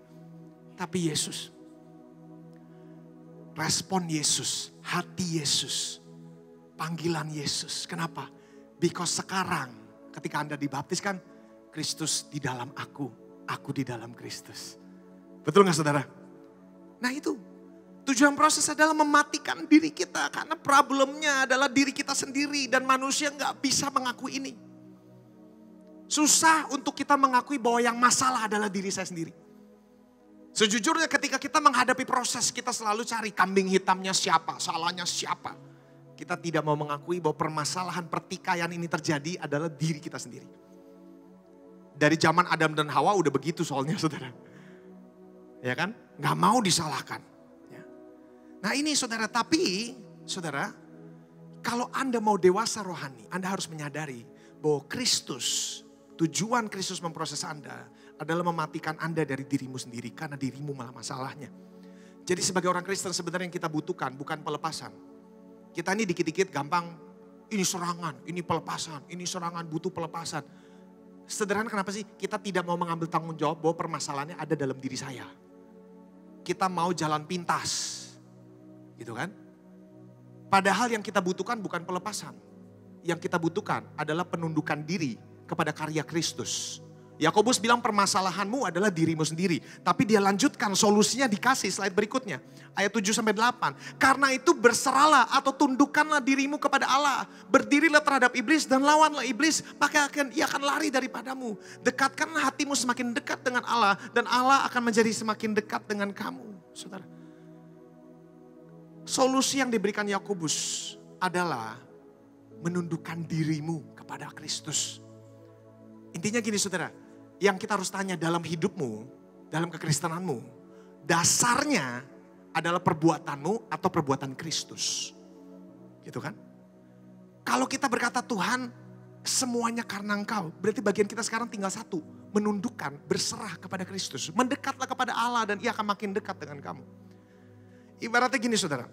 tapi Yesus. Respon Yesus, hati Yesus, panggilan Yesus. Kenapa? Because sekarang ketika Anda dibaptis kan, Kristus di dalam aku di dalam Kristus. Betul gak saudara? Nah itu. Tujuan proses adalah mematikan diri kita. Karena problemnya adalah diri kita sendiri. Dan manusia gak bisa mengakui ini. Susah untuk kita mengakui bahwa yang masalah adalah diri saya sendiri. Sejujurnya ketika kita menghadapi proses, kita selalu cari kambing hitamnya siapa, salahnya siapa. Kita tidak mau mengakui bahwa permasalahan pertikaian ini terjadi adalah diri kita sendiri. Dari zaman Adam dan Hawa udah begitu soalnya saudara. Ya kan? Gak mau disalahkan. Nah ini saudara, tapi saudara, kalau Anda mau dewasa rohani, Anda harus menyadari bahwa Kristus, tujuan Kristus memproses Anda adalah mematikan Anda dari dirimu sendiri, karena dirimu malah masalahnya. Jadi sebagai orang Kristen sebenarnya yang kita butuhkan bukan pelepasan. Kita ini dikit-dikit gampang, ini serangan, ini pelepasan, ini serangan, butuh pelepasan. Sederhana kenapa sih? Kita tidak mau mengambil tanggung jawab bahwa permasalahannya ada dalam diri saya. Kita mau jalan pintas. Gitu kan? Padahal yang kita butuhkan bukan pelepasan. Yang kita butuhkan adalah penundukan diri kepada karya Kristus. Yakobus bilang permasalahanmu adalah dirimu sendiri. Tapi dia lanjutkan solusinya dikasih slide berikutnya. Ayat 7-8. Karena itu berserahlah atau tundukkanlah dirimu kepada Allah. Berdirilah terhadap iblis dan lawanlah iblis. Maka ia akan lari daripadamu. Dekatkanlah hatimu semakin dekat dengan Allah. Dan Allah akan menjadi semakin dekat dengan kamu. Saudara. Solusi yang diberikan Yakobus adalah menundukkan dirimu kepada Kristus. Intinya gini saudara, yang kita harus tanya dalam hidupmu, dalam kekristenanmu, dasarnya adalah perbuatanmu atau perbuatan Kristus. Gitu kan? Kalau kita berkata Tuhan semuanya karena Engkau, berarti bagian kita sekarang tinggal satu, menundukkan, berserah kepada Kristus. Mendekatlah kepada Allah dan Ia akan makin dekat dengan kamu. Ibaratnya gini saudara,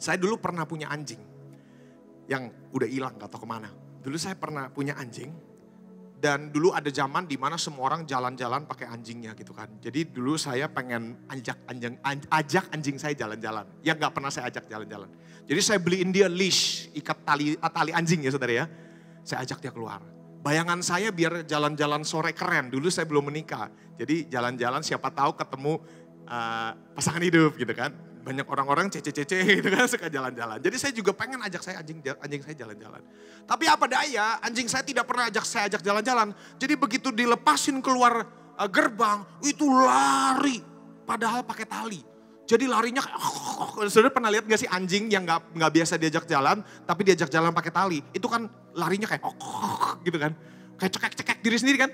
saya dulu pernah punya anjing yang udah hilang gak tahu kemana. Dulu saya pernah punya anjing dan dulu ada zaman di mana semua orang jalan-jalan pakai anjingnya gitu kan. Jadi dulu saya pengen ajak anjing saya jalan-jalan, yang gak pernah saya ajak jalan-jalan. Jadi saya beliin dia leash, ikat tali anjing ya saudara ya. Saya ajak dia keluar. Bayangan saya biar jalan-jalan sore keren, dulu saya belum menikah. Jadi jalan-jalan siapa tahu ketemu pasangan hidup gitu kan. Banyak orang-orang cece-cece gitu kan suka jalan-jalan. Jadi saya juga pengen ajak anjing saya jalan-jalan. Tapi apa daya anjing saya tidak pernah saya ajak jalan-jalan. Jadi begitu dilepasin keluar gerbang itu lari. Padahal pakai tali. Jadi larinya kayak, saudara pernah lihat gak sih anjing yang gak biasa diajak jalan tapi diajak jalan pakai tali. Itu kan larinya kayak gitu kan. Kayak cekek-cekek diri sendiri kan.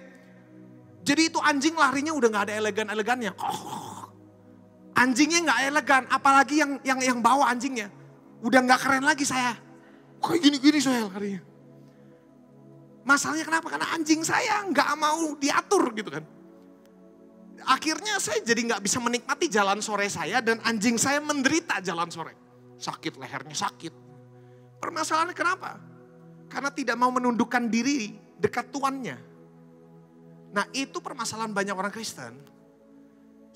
Jadi itu anjing larinya udah gak ada elegan-elegannya. Anjingnya gak elegan, apalagi yang bawa anjingnya. Udah gak keren lagi saya. Kayak gini-gini saya larinya. Masalahnya kenapa? Karena anjing saya gak mau diatur gitu kan. Akhirnya saya jadi gak bisa menikmati jalan sore saya dan anjing saya menderita jalan sore. Sakit, lehernya sakit. Permasalahannya kenapa? Karena tidak mau menundukkan diri dekat tuannya. Nah itu permasalahan banyak orang Kristen.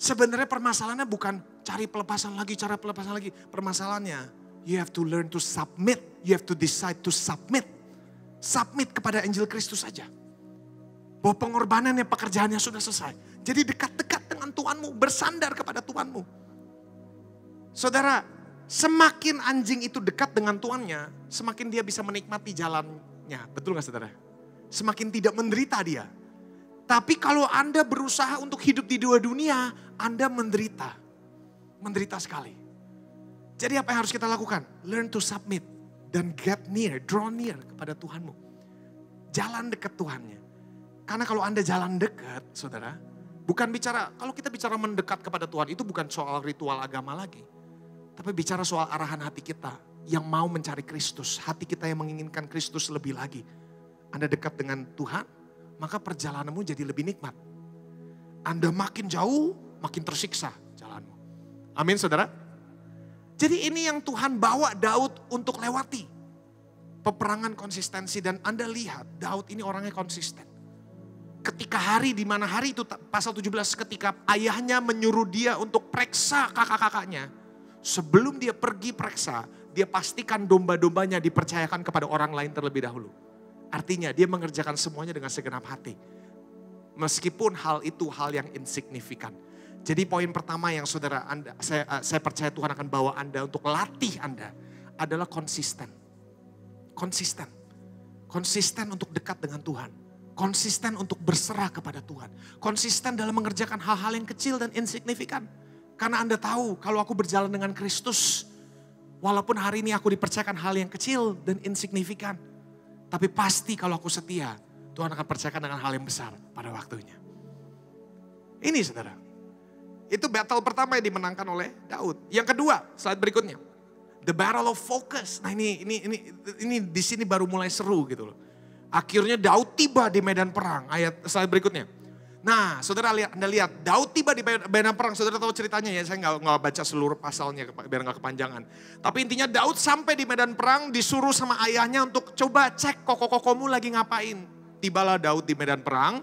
Sebenarnya permasalahannya bukan cari pelepasan lagi. Permasalahannya, you have to learn to submit. You have to decide to submit. Submit kepada Injil Kristus saja. Bahwa pengorbanannya, pekerjaannya sudah selesai. Jadi dekat-dekat dengan Tuhanmu, bersandar kepada Tuhanmu. Saudara, semakin anjing itu dekat dengan tuannya, semakin dia bisa menikmati jalannya. Betul gak saudara? Semakin tidak menderita dia. Tapi kalau Anda berusaha untuk hidup di dua dunia, Anda menderita. Menderita sekali. Jadi apa yang harus kita lakukan? Learn to submit. Dan get near, draw near kepada Tuhanmu. Jalan dekat Tuhannya. Karena kalau Anda jalan dekat, saudara, bukan bicara, kalau kita bicara mendekat kepada Tuhan, itu bukan soal ritual agama lagi. Tapi bicara soal arahan hati kita yang mau mencari Kristus. Hati kita yang menginginkan Kristus lebih lagi. Anda dekat dengan Tuhan, maka perjalananmu jadi lebih nikmat. Anda makin jauh, makin tersiksa jalanmu. Amin saudara. Jadi ini yang Tuhan bawa Daud untuk lewati. Peperangan konsistensi, dan Anda lihat Daud ini orangnya konsisten. Ketika hari, di mana hari itu pasal 17, ketika ayahnya menyuruh dia untuk periksa kakak-kakaknya. Sebelum dia pergi periksa, dia pastikan domba-dombanya dipercayakan kepada orang lain terlebih dahulu. Artinya dia mengerjakan semuanya dengan segenap hati. Meskipun hal itu hal yang insignifikan. Jadi poin pertama yang saudara Anda, saya percaya Tuhan akan bawa Anda untuk latih Anda adalah konsisten. Konsisten. Konsisten untuk dekat dengan Tuhan. Konsisten untuk berserah kepada Tuhan. Konsisten dalam mengerjakan hal-hal yang kecil dan insignifikan. Karena Anda tahu kalau aku berjalan dengan Kristus, walaupun hari ini aku dipercayakan hal yang kecil dan insignifikan. Tapi pasti kalau aku setia, Tuhan akan percayakan dengan hal yang besar pada waktunya. Ini saudara. Itu battle pertama yang dimenangkan oleh Daud. Yang kedua, slide berikutnya. The battle of focus. Nah ini di sini baru mulai seru gitu loh. Akhirnya Daud tiba di medan perang. Ayat slide berikutnya. Nah, saudara lihat, Anda lihat, Daud tiba di medan perang. Saudara tahu ceritanya ya, saya nggak baca seluruh pasalnya biar nggak kepanjangan. Tapi intinya Daud sampai di medan perang, disuruh sama ayahnya untuk coba cek koko-kokomu lagi ngapain. Tibalah Daud di medan perang.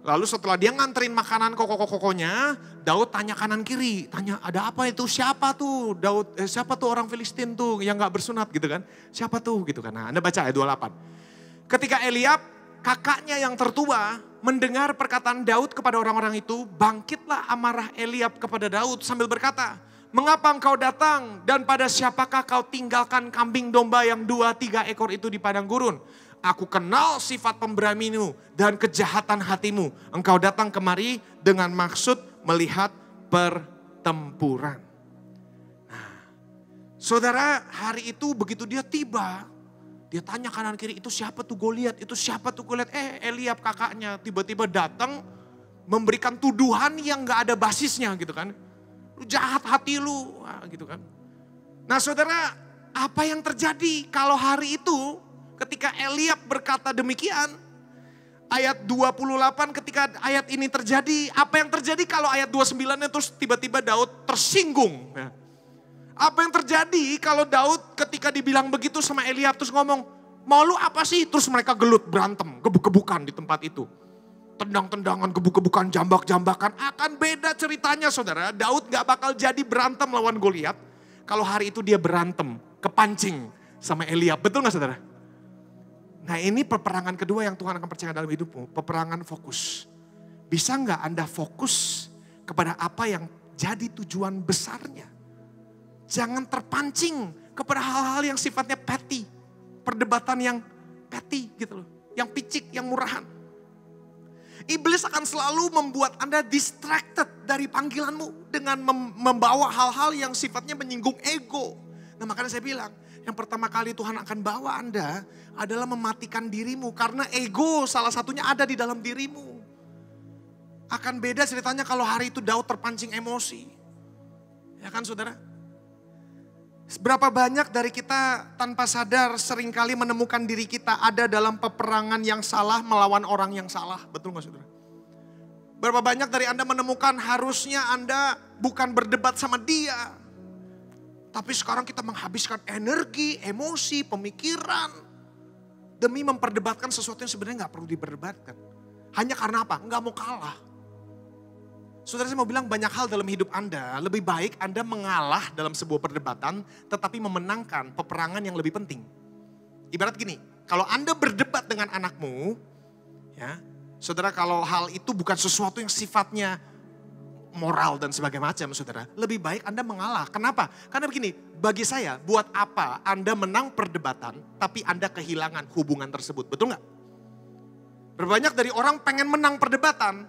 Lalu setelah dia nganterin makanan koko-kokonya, Daud tanya kanan kiri, tanya ada apa itu, siapa tuh Daud, siapa tuh orang Filistin tuh yang nggak bersunat gitu kan, siapa tuh gitu kan. Nah, Anda baca ayat 28. Ketika Eliab, kakaknya yang tertua, mendengar perkataan Daud kepada orang-orang itu, bangkitlah amarah Eliab kepada Daud sambil berkata, mengapa engkau datang dan pada siapakah kau tinggalkan kambing domba yang 2-3 ekor itu di padang gurun? Aku kenal sifat pemberanimu dan kejahatan hatimu. Engkau datang kemari dengan maksud melihat pertempuran. Nah, saudara, hari itu begitu dia tiba, dia tanya kanan kiri, itu siapa tuh Goliat? Itu siapa tuh Goliat? Eliab kakaknya tiba-tiba datang memberikan tuduhan yang gak ada basisnya gitu kan. Lu jahat hati lu, gitu kan. Nah saudara, apa yang terjadi kalau hari itu ketika Eliab berkata demikian, ayat 28 ketika ayat ini terjadi, apa yang terjadi kalau ayat 29-nya terus tiba-tiba Daud tersinggung. Apa yang terjadi kalau Daud ketika dibilang begitu sama Eliab terus ngomong, mau lu apa sih? Terus mereka gelut, berantem, gebuk-gebukan di tempat itu. Tendang-tendangan, gebuk-gebukan, jambak-jambakan. Akan beda ceritanya saudara, Daud gak bakal jadi berantem lawan Goliat. Kalau hari itu dia berantem, kepancing sama Eliab. Betul gak saudara? Nah ini peperangan kedua yang Tuhan akan percayakan dalam hidupmu. Peperangan fokus. Bisa gak Anda fokus kepada apa yang jadi tujuan besarnya? Jangan terpancing kepada hal-hal yang sifatnya petty. Perdebatan yang petty gitu loh. Yang picik, yang murahan. Iblis akan selalu membuat Anda distracted dari panggilanmu. Dengan membawa hal-hal yang sifatnya menyinggung ego. Nah makanya saya bilang, yang pertama kali Tuhan akan bawa Anda adalah mematikan dirimu. Karena ego salah satunya ada di dalam dirimu. Akan beda ceritanya kalau hari itu Daud terpancing emosi. Ya kan saudara? Berapa banyak dari kita tanpa sadar seringkali menemukan diri kita ada dalam peperangan yang salah melawan orang yang salah. Betul gak saudara? Berapa banyak dari Anda menemukan harusnya Anda bukan berdebat sama dia. Tapi sekarang kita menghabiskan energi, emosi, pemikiran. Demi memperdebatkan sesuatu yang sebenarnya gak perlu diperdebatkan. Hanya karena apa? Gak mau kalah. Saudara saya mau bilang banyak hal dalam hidup Anda, lebih baik Anda mengalah dalam sebuah perdebatan, tetapi memenangkan peperangan yang lebih penting. Ibarat gini, Kalau Anda berdebat dengan anakmu, ya, saudara, kalau hal itu bukan sesuatu yang sifatnya moral dan sebagainya macam, saudara, lebih baik Anda mengalah. Kenapa? Karena begini, bagi saya, buat apa Anda menang perdebatan, tapi Anda kehilangan hubungan tersebut, betul nggak? Berbanyak dari orang pengen menang perdebatan,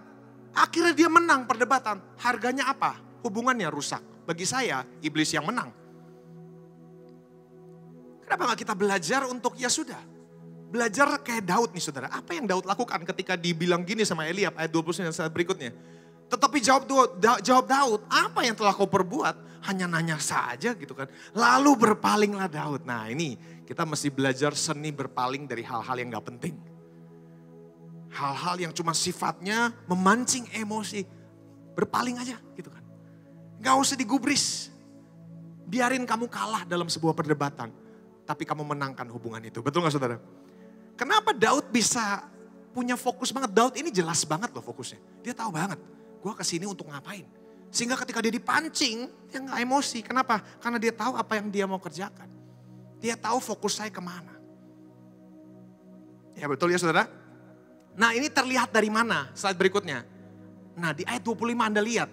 akhirnya dia menang perdebatan, harganya apa? Hubungannya rusak. Bagi saya, iblis yang menang. Kenapa gak kita belajar untuk ya sudah. Belajar kayak Daud nih saudara. Apa yang Daud lakukan ketika dibilang gini sama Eliab ayat 29 saat berikutnya. Tetapi jawab Daud, apa yang telah kau perbuat? Hanya nanya saja gitu kan. Lalu berpalinglah Daud. Nah ini kita mesti belajar seni berpaling dari hal-hal yang gak penting. Hal-hal yang cuma sifatnya memancing emosi. Berpaling aja gitu kan. Gak usah digubris. Biarin kamu kalah dalam sebuah perdebatan. Tapi kamu menangkan hubungan itu. Betul gak saudara? Kenapa Daud bisa punya fokus banget? Daud ini jelas banget loh fokusnya. Dia tahu banget. Gue kesini untuk ngapain. Sehingga ketika dia dipancing, dia gak emosi. Kenapa? Karena dia tahu apa yang dia mau kerjakan. Dia tahu fokus saya kemana. Ya betul ya saudara? Nah ini terlihat dari mana slide berikutnya. Nah di ayat 25 Anda lihat.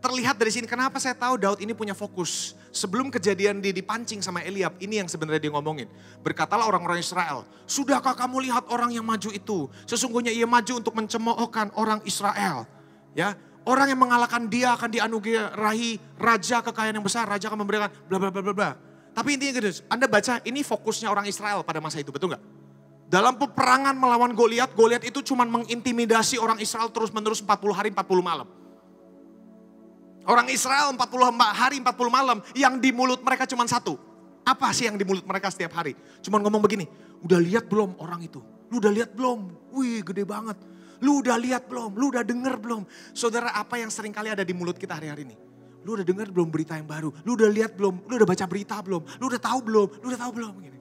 Terlihat dari sini kenapa saya tahu Daud ini punya fokus. Sebelum kejadian dia dipancing sama Eliab, ini yang sebenarnya dia ngomongin. Berkatalah orang-orang Israel, sudahkah kamu lihat orang yang maju itu? Sesungguhnya ia maju untuk mencemoohkan orang Israel. Ya, orang yang mengalahkan dia akan dianugerahi raja kekayaan yang besar, raja akan memberikan bla bla bla bla bla. Tapi intinya gitu, Anda baca ini fokusnya orang Israel pada masa itu, betul nggak? Dalam peperangan melawan Goliat, Goliat itu cuma mengintimidasi orang Israel terus-menerus 40 hari 40 malam. Orang Israel 40 hari 40 malam yang di mulut mereka cuma satu. Apa sih yang di mulut mereka setiap hari? Cuma ngomong begini, udah lihat belum orang itu? Lu udah lihat belum? Wih gede banget. Lu udah lihat belum? Lu udah denger belum? Saudara, apa yang sering kali ada di mulut kita hari-hari ini? Lu udah denger belum berita yang baru? Lu udah lihat belum? Lu udah baca berita belum? Lu udah tahu belum? Lu udah tahu belum? Gini.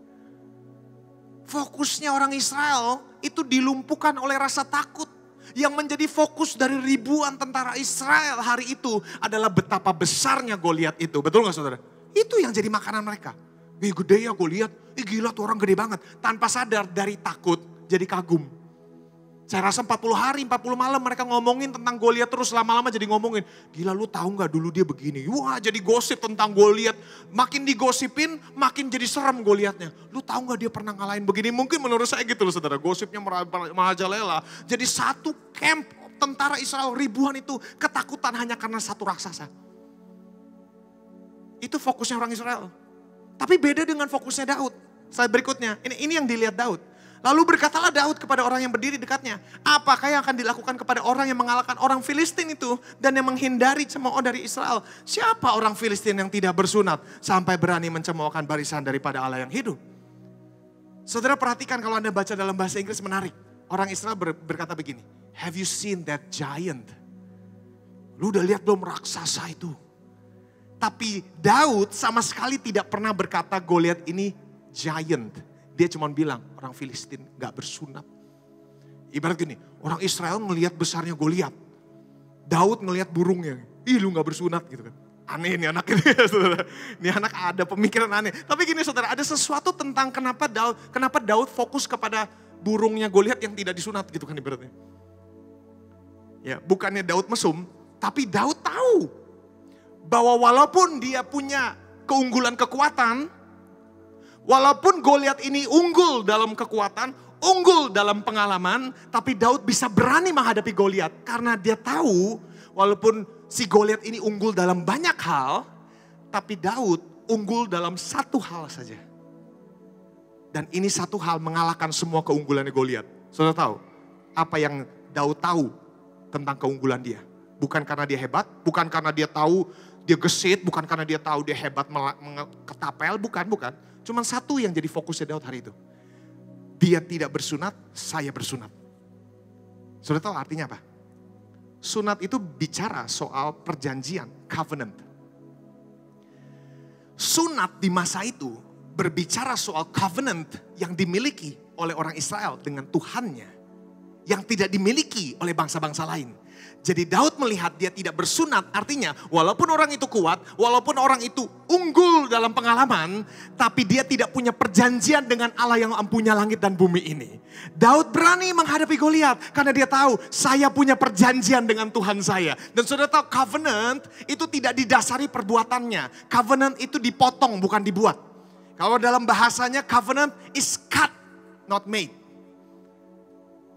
Fokusnya orang Israel itu dilumpuhkan oleh rasa takut. Yang menjadi fokus dari ribuan tentara Israel hari itu adalah betapa besarnya Goliat itu. Betul gak saudara? Itu yang jadi makanan mereka. Ih gede ya Goliat, ih gila tuh orang gede banget. Tanpa sadar dari takut jadi kagum. Saya rasa 40 hari 40 malam mereka ngomongin tentang Goliat terus lama-lama jadi ngomongin. Gila lu tahu gak dulu dia begini. Wah jadi gosip tentang Goliat. Makin digosipin makin jadi serem Goliatnya. Lu tahu gak dia pernah ngalahin begini. Mungkin menurut saya gitu loh saudara. Gosipnya merajalela. Jadi satu camp tentara Israel ribuan itu ketakutan hanya karena satu raksasa. Itu fokusnya orang Israel. Tapi beda dengan fokusnya Daud. Slide berikutnya. Ini yang dilihat Daud. Lalu berkatalah Daud kepada orang yang berdiri dekatnya. Apakah yang akan dilakukan kepada orang yang mengalahkan orang Filistin itu. Dan yang menghindari cemooh dari Israel. Siapa orang Filistin yang tidak bersunat. Sampai berani mencemoohkan barisan daripada Allah yang hidup. Saudara perhatikan kalau Anda baca dalam bahasa Inggris menarik. Orang Israel berkata begini. Have you seen that giant? Lu udah lihat belum raksasa itu? Tapi Daud sama sekali tidak pernah berkata Goliat ini giant. Dia cuma bilang orang Filistin gak bersunat. Ibarat gini, orang Israel ngelihat besarnya Goliat. Daud ngelihat burungnya. Ih lu gak bersunat gitu kan. Aneh nih anak ini ya saudara. Ini anak ada pemikiran aneh. Tapi gini saudara, ada sesuatu tentang kenapa Daud fokus kepada burungnya Goliat yang tidak disunat gitu kan ibaratnya. Ya, bukannya Daud mesum, tapi Daud tahu bahwa walaupun dia punya keunggulan kekuatan, walaupun Goliat ini unggul dalam kekuatan, unggul dalam pengalaman, tapi Daud bisa berani menghadapi Goliat karena dia tahu walaupun si Goliat ini unggul dalam banyak hal, tapi Daud unggul dalam satu hal saja. Dan ini satu hal mengalahkan semua keunggulannya Goliat. Saudara tahu apa yang Daud tahu tentang keunggulan dia? Bukan karena dia hebat, bukan karena dia tahu dia gesit, bukan karena dia tahu dia hebat ketapel, bukan. Cuman satu yang jadi fokusnya Daud hari itu. Dia tidak bersunat, saya bersunat. Sudah tahu artinya apa? Sunat itu bicara soal perjanjian, covenant. Sunat di masa itu berbicara soal covenant yang dimiliki oleh orang Israel dengan Tuhannya. Yang tidak dimiliki oleh bangsa-bangsa lain. Jadi Daud melihat dia tidak bersunat, artinya walaupun orang itu kuat, walaupun orang itu unggul dalam pengalaman, tapi dia tidak punya perjanjian dengan Allah yang punya langit dan bumi ini. Daud berani menghadapi Goliat karena dia tahu saya punya perjanjian dengan Tuhan saya. Dan saudara tahu covenant itu tidak didasari perbuatannya. Covenant itu dipotong bukan dibuat. Kalau dalam bahasanya covenant is cut, not made.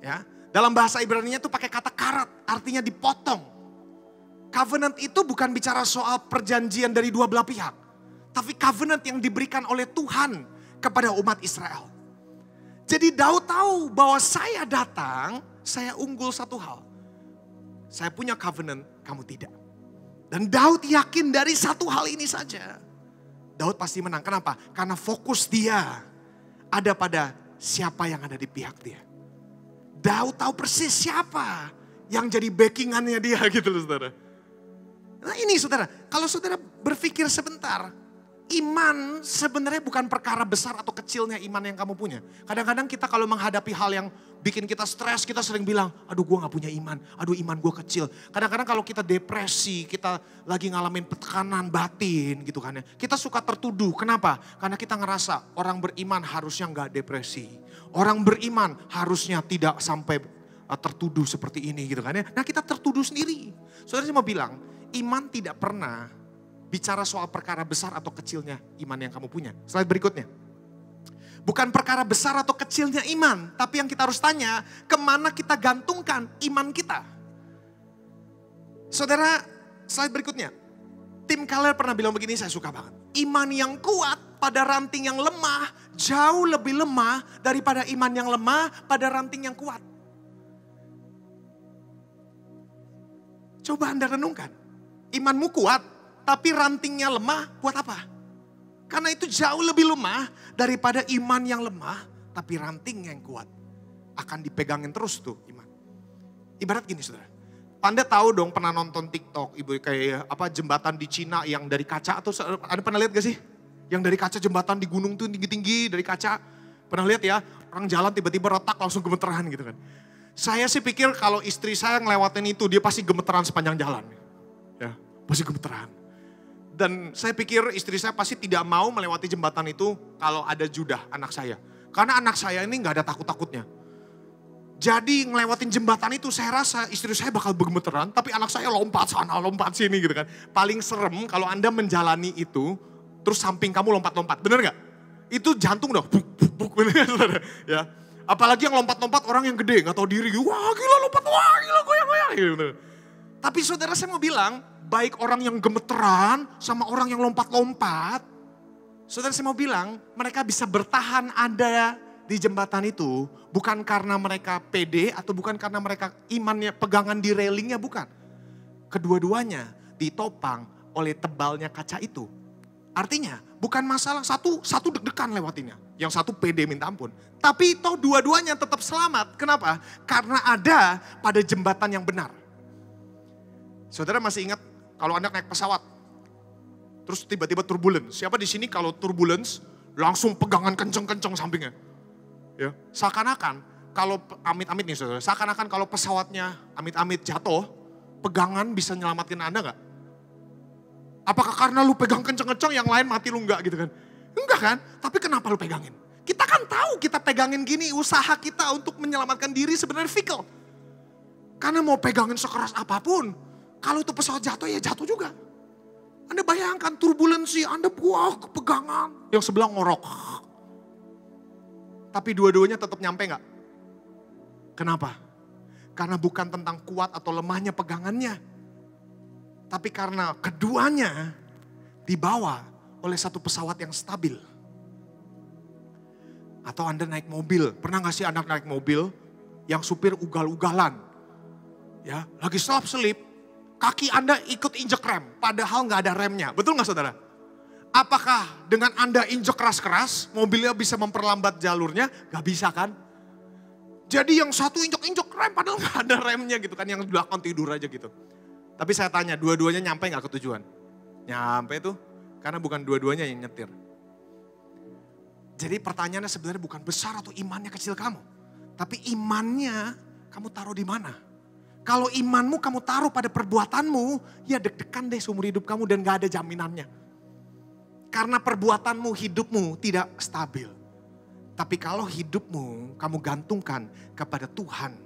Ya. Dalam bahasa Ibrani-nya itu pakai kata karat, artinya dipotong. Covenant itu bukan bicara soal perjanjian dari dua belah pihak. Tapi covenant yang diberikan oleh Tuhan kepada umat Israel. Jadi Daud tahu bahwa saya datang, saya unggul satu hal. Saya punya covenant, kamu tidak. Dan Daud yakin dari satu hal ini saja. Daud pasti menang, kenapa? Karena fokus dia ada pada siapa yang ada di pihak dia. Daud tahu persis siapa yang jadi backingannya dia gitu loh saudara. Nah ini saudara, kalau saudara berpikir sebentar, iman sebenarnya bukan perkara besar atau kecilnya iman yang kamu punya. Kadang-kadang kita kalau menghadapi hal yang bikin kita stres, kita sering bilang, aduh gue gak punya iman, aduh iman gue kecil. Kadang-kadang kalau kita depresi, kita lagi ngalamin tekanan batin gitu kan ya. Kita suka tertuduh, kenapa? Karena kita ngerasa orang beriman harusnya gak depresi. Orang beriman harusnya tidak sampai tertuduh seperti ini gitu kan ya. Nah kita tertuduh sendiri. Saudara saya mau bilang, iman tidak pernah bicara soal perkara besar atau kecilnya iman yang kamu punya. Slide berikutnya. Bukan perkara besar atau kecilnya iman. Tapi yang kita harus tanya, kemana kita gantungkan iman kita. Saudara, slide berikutnya. Tim Keller pernah bilang begini, saya suka banget. Iman yang kuat pada ranting yang lemah, jauh lebih lemah daripada iman yang lemah pada ranting yang kuat. Coba Anda renungkan. Imanmu kuat, tapi rantingnya lemah, buat apa? Karena itu jauh lebih lemah daripada iman yang lemah, tapi ranting yang kuat. Akan dipegangin terus tuh iman. Ibarat gini saudara. Anda tahu dong pernah nonton TikTok, ibu kayak apa jembatan di Cina yang dari kaca, atau Anda pernah lihat gak sih? Yang dari kaca jembatan di gunung tuh tinggi-tinggi dari kaca. Pernah lihat ya, orang jalan tiba-tiba retak langsung gemeteran gitu kan. Saya sih pikir kalau istri saya ngelewatin itu, dia pasti gemeteran sepanjang jalan. Ya, pasti gemeteran. Dan saya pikir istri saya pasti tidak mau melewati jembatan itu kalau ada Judah, anak saya. Karena anak saya ini gak ada takut-takutnya. Jadi ngelewatin jembatan itu saya rasa istri saya bakal bergemeteran, tapi anak saya lompat sana, lompat sini gitu kan. Paling serem kalau Anda menjalani itu, terus samping kamu lompat-lompat, bener gak? Itu jantung udah buk, buk, buk, bener saudara. Ya. Apalagi yang lompat-lompat orang yang gede, gak tahu diri. Wah gila lompat, wah gila goyang-goyang. Gitu. Tapi saudara saya mau bilang, baik orang yang gemeteran sama orang yang lompat-lompat. Saudara saya mau bilang, mereka bisa bertahan ada di jembatan itu. Bukan karena mereka pede atau bukan karena mereka imannya pegangan di railingnya, bukan. Kedua-duanya ditopang oleh tebalnya kaca itu. Artinya bukan masalah satu deg-degan lewatinya. Yang satu pede minta ampun. Tapi toh dua-duanya tetap selamat. Kenapa? Karena ada pada jembatan yang benar. Saudara masih ingat kalau Anda naik pesawat, terus tiba-tiba turbulence. Siapa di sini kalau turbulence langsung pegangan kenceng-kenceng sampingnya? Ya, seakan-akan kalau amit-amit nih saudara, seakan-akan kalau pesawatnya amit-amit jatuh, pegangan bisa nyelamatin Anda nggak? Apakah karena lu pegang kenceng-kenceng yang lain mati lu enggak gitu kan? Enggak kan? Tapi kenapa lu pegangin? Kita kan tahu kita pegangin gini, usaha kita untuk menyelamatkan diri sebenarnya fickle. Karena mau pegangin sekeras apapun, kalau itu pesawat jatuh ya jatuh juga. Anda bayangkan turbulensi, Anda buah kepegangan. Yang sebelah ngorok. Tapi dua-duanya tetap nyampe gak? Kenapa? Karena bukan tentang kuat atau lemahnya pegangannya. Tapi karena keduanya dibawa oleh satu pesawat yang stabil. Atau Anda naik mobil. Pernah gak sih anak naik mobil yang supir ugal-ugalan? Ya, lagi selap-selip. Kaki Anda ikut injek rem, padahal gak ada remnya. Betul gak saudara? Apakah dengan Anda injek keras-keras, mobilnya bisa memperlambat jalurnya? Gak bisa kan? Jadi yang satu injek-injek rem, padahal gak ada remnya gitu kan. Yang belakang tidur aja gitu. Tapi saya tanya, dua-duanya nyampe gak ke tujuan? Nyampe tuh, karena bukan dua-duanya yang nyetir. Jadi pertanyaannya sebenarnya bukan besar atau imannya kecil kamu. Tapi imannya kamu taruh di mana? Kalau imanmu kamu taruh pada perbuatanmu, ya deg-degan deh seumur hidup kamu dan gak ada jaminannya. Karena perbuatanmu, hidupmu tidak stabil. Tapi kalau hidupmu kamu gantungkan kepada Tuhan.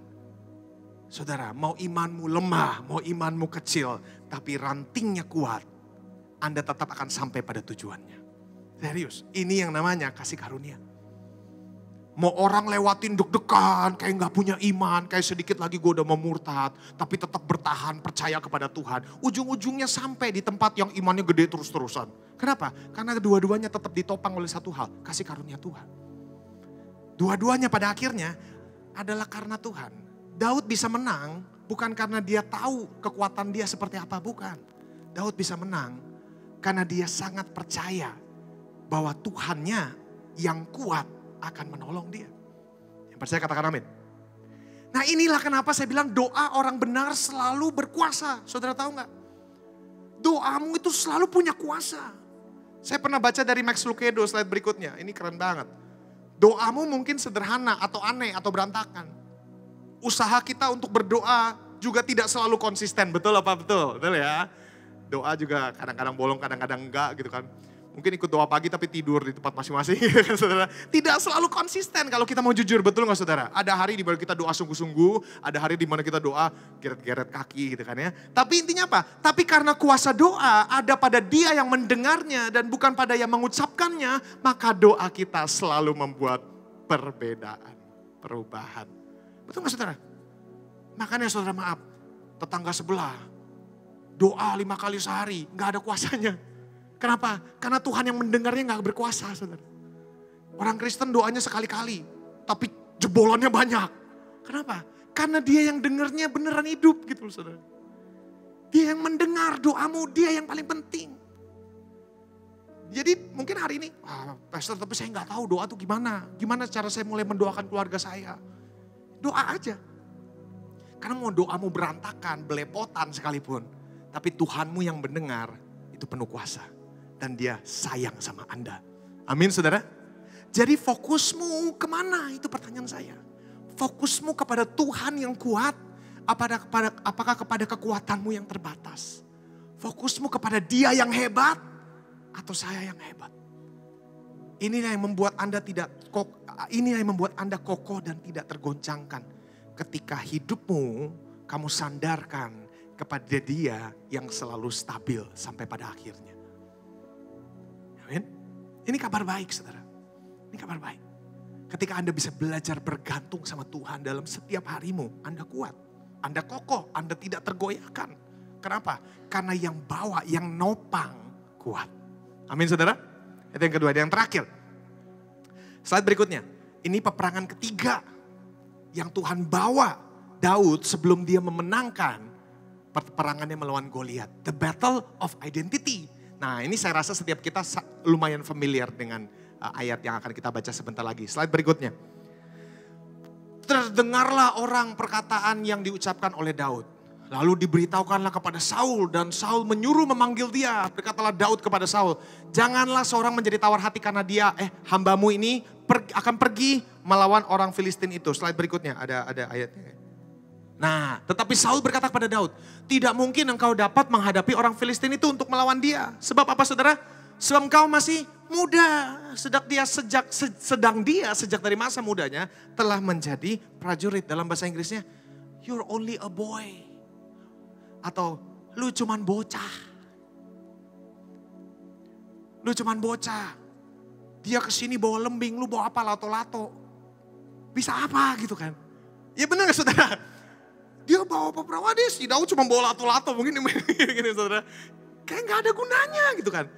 Saudara, mau imanmu lemah, mau imanmu kecil, tapi rantingnya kuat, Anda tetap akan sampai pada tujuannya. Serius, ini yang namanya kasih karunia. Mau orang lewatin deg-degan, kayak gak punya iman, kayak sedikit lagi gue udah mau murtad, tapi tetap bertahan, percaya kepada Tuhan. Ujung-ujungnya sampai di tempat yang imannya gede terus-terusan. Kenapa? Karena kedua-duanya tetap ditopang oleh satu hal, kasih karunia Tuhan. Dua-duanya pada akhirnya adalah karena Tuhan. Daud bisa menang bukan karena dia tahu kekuatan dia seperti apa, bukan. Daud bisa menang karena dia sangat percaya bahwa Tuhannya yang kuat akan menolong dia. Yang percaya katakan amin. Nah inilah kenapa saya bilang doa orang benar selalu berkuasa. Saudara tahu gak? Doamu itu selalu punya kuasa. Saya pernah baca dari Max Lucado slide berikutnya. Ini keren banget. Doamu mungkin sederhana atau aneh atau berantakan. Usaha kita untuk berdoa juga tidak selalu konsisten. Betul apa betul? Betul ya. Doa juga kadang-kadang bolong, kadang-kadang enggak gitu kan. Mungkin ikut doa pagi tapi tidur di tempat masing-masing gitu kan saudara. Tidak selalu konsisten kalau kita mau jujur, betul gak saudara? Ada hari di mana kita doa sungguh-sungguh, ada hari di mana kita doa geret-geret kaki gitu kan ya. Tapi intinya apa? Tapi karena kuasa doa ada pada dia yang mendengarnya dan bukan pada yang mengucapkannya, maka doa kita selalu membuat perbedaan, perubahan. Betul gak saudara? Makanya saudara maaf, tetangga sebelah doa 5 kali sehari, gak ada kuasanya. Kenapa? Karena Tuhan yang mendengarnya gak berkuasa, saudara. Orang Kristen doanya sekali-kali, tapi jebolannya banyak. Kenapa? Karena dia yang dengarnya beneran hidup gitu loh, saudara. Dia yang mendengar doamu, dia yang paling penting. Jadi mungkin hari ini, pastor tapi saya gak tahu doa itu gimana. Gimana cara saya mulai mendoakan keluarga saya. Doa aja. Karena mau doamu berantakan, belepotan sekalipun. Tapi Tuhanmu yang mendengar itu penuh kuasa. Dan dia sayang sama Anda. Amin saudara. Jadi fokusmu kemana? Itu pertanyaan saya. Fokusmu kepada Tuhan yang kuat. Apakah kepada kekuatanmu yang terbatas? Fokusmu kepada dia yang hebat. Atau saya yang hebat? Inilah yang membuat Anda kokoh dan tidak tergoncangkan. Ketika hidupmu kamu sandarkan kepada dia yang selalu stabil sampai pada akhirnya. Amin. Ini kabar baik saudara. Ini kabar baik. Ketika Anda bisa belajar bergantung sama Tuhan dalam setiap harimu. Anda kuat, Anda kokoh, Anda tidak tergoyahkan. Kenapa? Karena yang bawa, yang nopang kuat. Amin saudara. Itu yang kedua, yang terakhir. Slide berikutnya. Ini peperangan ketiga yang Tuhan bawa Daud sebelum dia memenangkan peperangannya melawan Goliat. The Battle of Identity. Nah ini saya rasa setiap kita lumayan familiar dengan ayat yang akan kita baca sebentar lagi. Slide berikutnya. Terdengarlah orang perkataan yang diucapkan oleh Daud. Lalu diberitahukanlah kepada Saul dan Saul menyuruh memanggil dia. Berkatalah Daud kepada Saul, janganlah seorang menjadi tawar hati karena dia, hambamu ini akan pergi melawan orang Filistin itu. Slide berikutnya ada ayatnya. Nah, tetapi Saul berkata kepada Daud, tidak mungkin engkau dapat menghadapi orang Filistin itu untuk melawan dia. Sebab apa saudara? Sebab engkau masih muda. Sedang dia sejak dari masa mudanya telah menjadi prajurit. Dalam bahasa Inggrisnya, you're only a boy. Atau lu cuman bocah. Lu cuman bocah. Dia kesini bawa lembing, lu bawa apa lato-lato. Bisa apa gitu kan. Ya benar gak saudara? Dia bawa apa si Daud cuma bawa lato-lato mungkin gini saudara. Kayak gak ada gunanya gitu kan.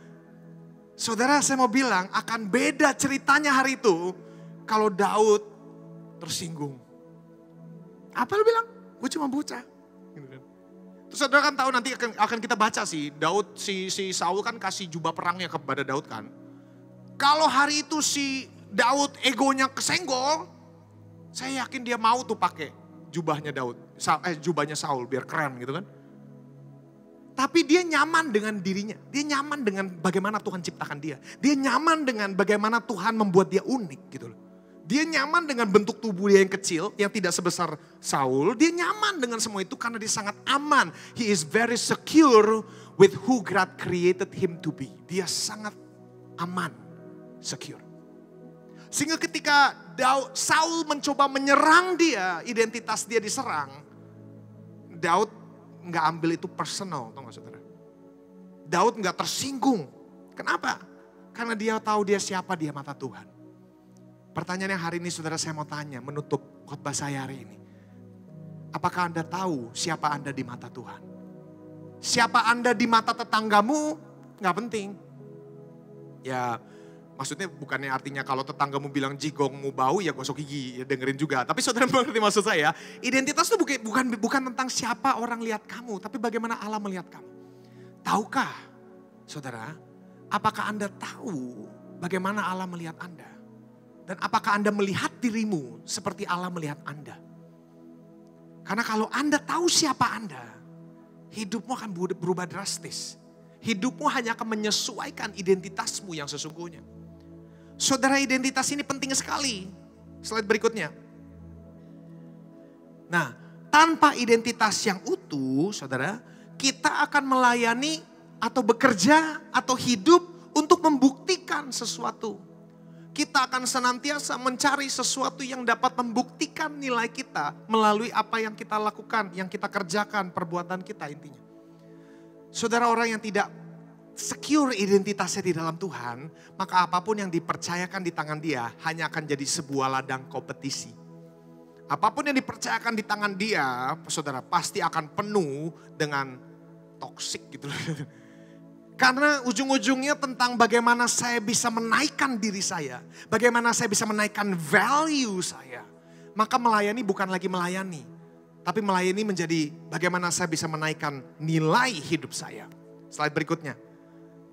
Saudara saya mau bilang akan beda ceritanya hari itu kalau Daud tersinggung. Apa lu bilang? Gue cuma bocah. Gitu kan. Terus saudara kan tahu nanti akan kita baca sih. Daud, si Saul kan kasih jubah perangnya kepada Daud kan. Kalau hari itu si Daud egonya kesenggol. Saya yakin dia mau tuh pakai jubahnya Daud. Jubahnya Saul biar keren gitu kan. Tapi dia nyaman dengan dirinya. Dia nyaman dengan bagaimana Tuhan ciptakan dia. Dia nyaman dengan bagaimana Tuhan membuat dia unik gitu loh. Dia nyaman dengan bentuk tubuh dia yang kecil, yang tidak sebesar Saul. Dia nyaman dengan semua itu karena dia sangat aman. He is very secure with who God created him to be. Dia sangat aman, secure. Sehingga ketika Saul mencoba menyerang dia, identitas dia diserang, Daud nggak ambil itu personal, tau gak saudara? Daud nggak tersinggung. Kenapa? Karena dia tahu dia siapa di mata Tuhan. Pertanyaannya hari ini saudara, saya mau tanya menutup khotbah saya hari ini. Apakah Anda tahu siapa Anda di mata Tuhan? Siapa Anda di mata tetanggamu nggak penting. Ya maksudnya bukannya artinya kalau tetanggamu bilang jigongmu bau ya gosok gigi, ya dengerin juga. Tapi saudara mengerti maksud saya, identitas itu bukan tentang siapa orang lihat kamu, tapi bagaimana Allah melihat kamu. Tahukah saudara, apakah Anda tahu bagaimana Allah melihat Anda? Dan apakah Anda melihat dirimu seperti Allah melihat Anda? Karena kalau Anda tahu siapa Anda, hidupmu akan berubah drastis. Hidupmu hanya akan menyesuaikan identitasmu yang sesungguhnya. Saudara, identitas ini penting sekali. Slide berikutnya. Nah, tanpa identitas yang utuh, saudara, kita akan melayani atau bekerja atau hidup untuk membuktikan sesuatu. Kita akan senantiasa mencari sesuatu yang dapat membuktikan nilai kita melalui apa yang kita lakukan, yang kita kerjakan, perbuatan kita intinya. Saudara, orang yang tidak secure identitasnya di dalam Tuhan, maka apapun yang dipercayakan di tangan dia hanya akan jadi sebuah ladang kompetisi. Apapun yang dipercayakan di tangan dia, saudara, pasti akan penuh dengan toksik gitu. Karena ujung-ujungnya tentang bagaimana saya bisa menaikkan diri saya. Bagaimana saya bisa menaikkan value saya. Maka melayani bukan lagi melayani. Tapi melayani menjadi bagaimana saya bisa menaikkan nilai hidup saya. Slide berikutnya.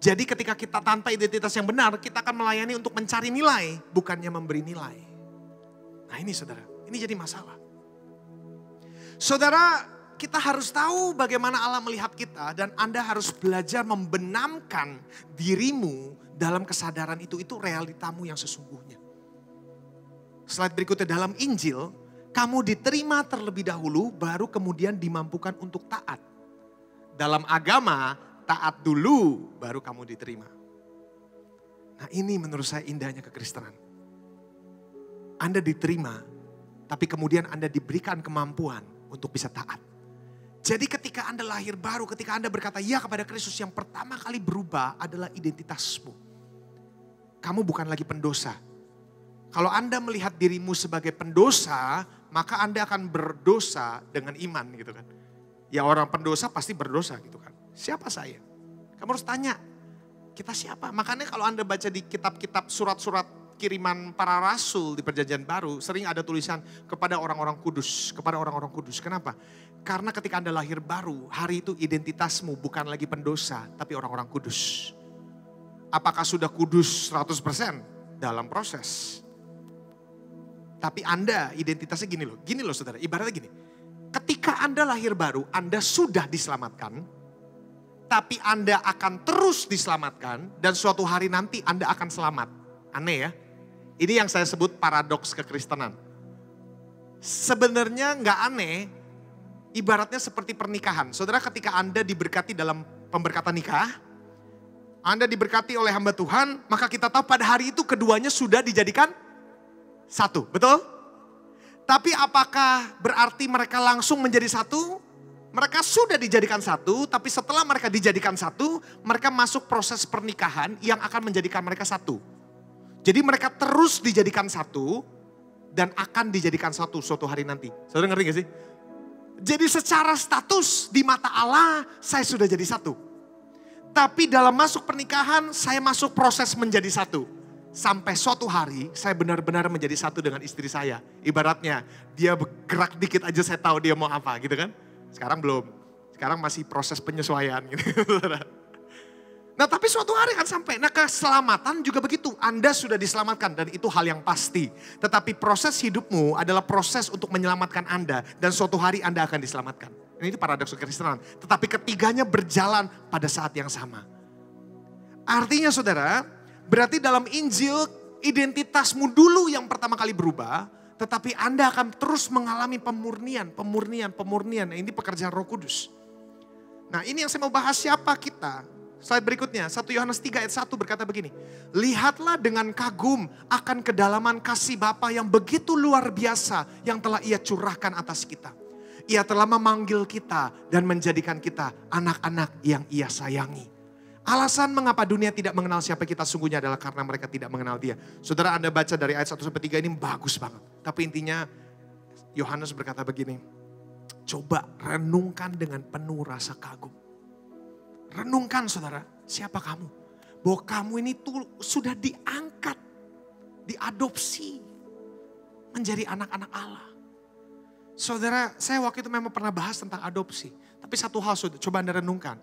Jadi ketika kita tanpa identitas yang benar, kita akan melayani untuk mencari nilai. Bukannya memberi nilai. Nah ini saudara, ini jadi masalah. Saudara, kita harus tahu bagaimana Allah melihat kita dan Anda harus belajar membenamkan dirimu dalam kesadaran itu realitamu yang sesungguhnya. Slide berikutnya, dalam Injil, kamu diterima terlebih dahulu baru kemudian dimampukan untuk taat. Dalam agama, taat dulu baru kamu diterima. Nah ini menurut saya indahnya kekristenan. Anda diterima, tapi kemudian Anda diberikan kemampuan untuk bisa taat. Jadi ketika Anda lahir baru, ketika Anda berkata ya kepada Kristus, yang pertama kali berubah adalah identitasmu. Kamu bukan lagi pendosa. Kalau Anda melihat dirimu sebagai pendosa, maka Anda akan berdosa dengan iman gitu kan. Ya orang pendosa pasti berdosa gitu kan. Siapa saya? Kamu harus tanya, kita siapa? Makanya kalau Anda baca di kitab-kitab surat-surat kiriman para rasul di perjanjian baru, sering ada tulisan kepada orang-orang kudus, kepada orang-orang kudus. Kenapa? Karena ketika Anda lahir baru, hari itu identitasmu bukan lagi pendosa, tapi orang-orang kudus. Apakah sudah kudus 100%? Dalam proses. Tapi Anda identitasnya gini loh saudara, ibaratnya gini. Ketika Anda lahir baru, Anda sudah diselamatkan, tapi Anda akan terus diselamatkan dan suatu hari nanti Anda akan selamat. Aneh ya? Ini yang saya sebut paradoks kekristenan. Sebenarnya nggak aneh, ibaratnya seperti pernikahan. Saudara, ketika Anda diberkati dalam pemberkatan nikah, Anda diberkati oleh hamba Tuhan, maka kita tahu pada hari itu keduanya sudah dijadikan satu, betul? Tapi apakah berarti mereka langsung menjadi satu? Mereka sudah dijadikan satu, tapi setelah mereka dijadikan satu, mereka masuk proses pernikahan yang akan menjadikan mereka satu. Jadi mereka terus dijadikan satu dan akan dijadikan satu suatu hari nanti. Saudara ngerti gak sih? Jadi secara status di mata Allah saya sudah jadi satu. Tapi dalam masuk pernikahan saya masuk proses menjadi satu. Sampai suatu hari saya benar-benar menjadi satu dengan istri saya. Ibaratnya dia bergerak dikit aja saya tahu dia mau apa gitu kan. Sekarang belum. Sekarang masih proses penyesuaian gitu. Nah tapi suatu hari kan sampai. Nah keselamatan juga begitu. Anda sudah diselamatkan dan itu hal yang pasti. Tetapi proses hidupmu adalah proses untuk menyelamatkan Anda. Dan suatu hari Anda akan diselamatkan. Ini itu paradoks kekristenan. Tetapi ketiganya berjalan pada saat yang sama. Artinya saudara, berarti dalam Injil identitasmu dulu yang pertama kali berubah, tetapi Anda akan terus mengalami pemurnian. Nah, ini pekerjaan Roh Kudus. Nah, ini yang saya mau bahas, siapa kita. Slide berikutnya, 1 Yohanes 3 ayat 1 berkata begini. Lihatlah dengan kagum akan kedalaman kasih Bapa yang begitu luar biasa yang telah Ia curahkan atas kita. Ia telah memanggil kita dan menjadikan kita anak-anak yang Ia sayangi. Alasan mengapa dunia tidak mengenal siapa kita sungguhnya adalah karena mereka tidak mengenal Dia. Saudara, Anda baca dari ayat 1-3 ini bagus banget. Tapi intinya Yohanes berkata begini. Coba renungkan dengan penuh rasa kagum. Renungkan saudara, siapa kamu? Bahwa kamu ini tuh sudah diangkat, diadopsi menjadi anak-anak Allah. Saudara, saya waktu itu memang pernah bahas tentang adopsi. Tapi satu hal saudara, coba Anda renungkan.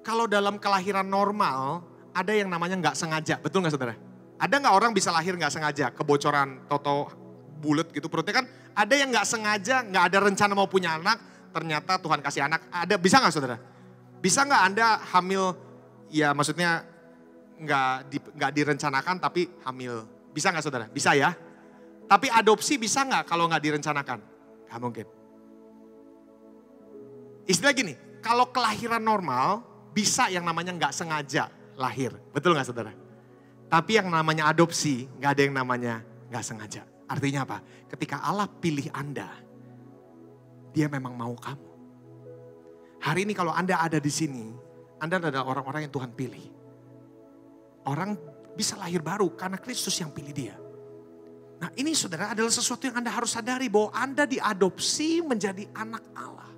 Kalau dalam kelahiran normal, ada yang namanya nggak sengaja, betul nggak saudara? Ada nggak orang bisa lahir nggak sengaja, kebocoran toto bulat gitu perutnya kan? Ada yang nggak sengaja, nggak ada rencana mau punya anak, ternyata Tuhan kasih anak. Ada, bisa nggak saudara? Bisa nggak Anda hamil, ya maksudnya nggak direncanakan tapi hamil. Bisa nggak saudara? Bisa ya. Tapi adopsi bisa nggak kalau nggak direncanakan? Nggak mungkin. Istilah gini, kalau kelahiran normal bisa yang namanya nggak sengaja lahir. Betul nggak saudara? Tapi yang namanya adopsi nggak ada yang namanya nggak sengaja. Artinya apa? Ketika Allah pilih Anda, Dia memang mau kamu. Hari ini kalau Anda ada di sini, Anda adalah orang-orang yang Tuhan pilih. Orang bisa lahir baru karena Kristus yang pilih dia. Nah ini saudara adalah sesuatu yang Anda harus sadari bahwa Anda diadopsi menjadi anak Allah.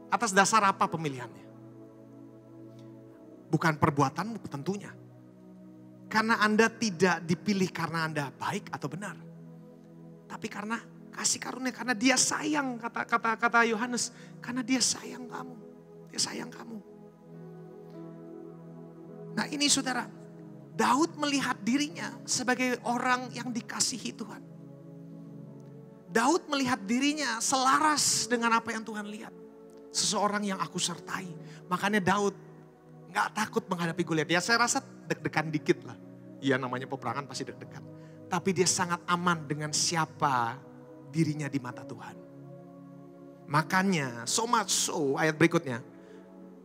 Atas dasar apa pemilihannya? Bukan perbuatanmu tentunya. Karena Anda tidak dipilih karena Anda baik atau benar. Tapi karena kasih karunia, karena Dia sayang, kata Yohanes, karena Dia sayang kamu. Dia sayang kamu. Nah ini saudara, Daud melihat dirinya sebagai orang yang dikasihi Tuhan. Daud melihat dirinya selaras dengan apa yang Tuhan lihat. Seseorang yang aku sertai. Makanya Daud gak takut menghadapi Goliat. Ya saya rasa deg-degan dikit lah. Iya namanya peperangan pasti deg-degan. Tapi dia sangat aman dengan siapa dirinya di mata Tuhan. Makanya so much so ayat berikutnya.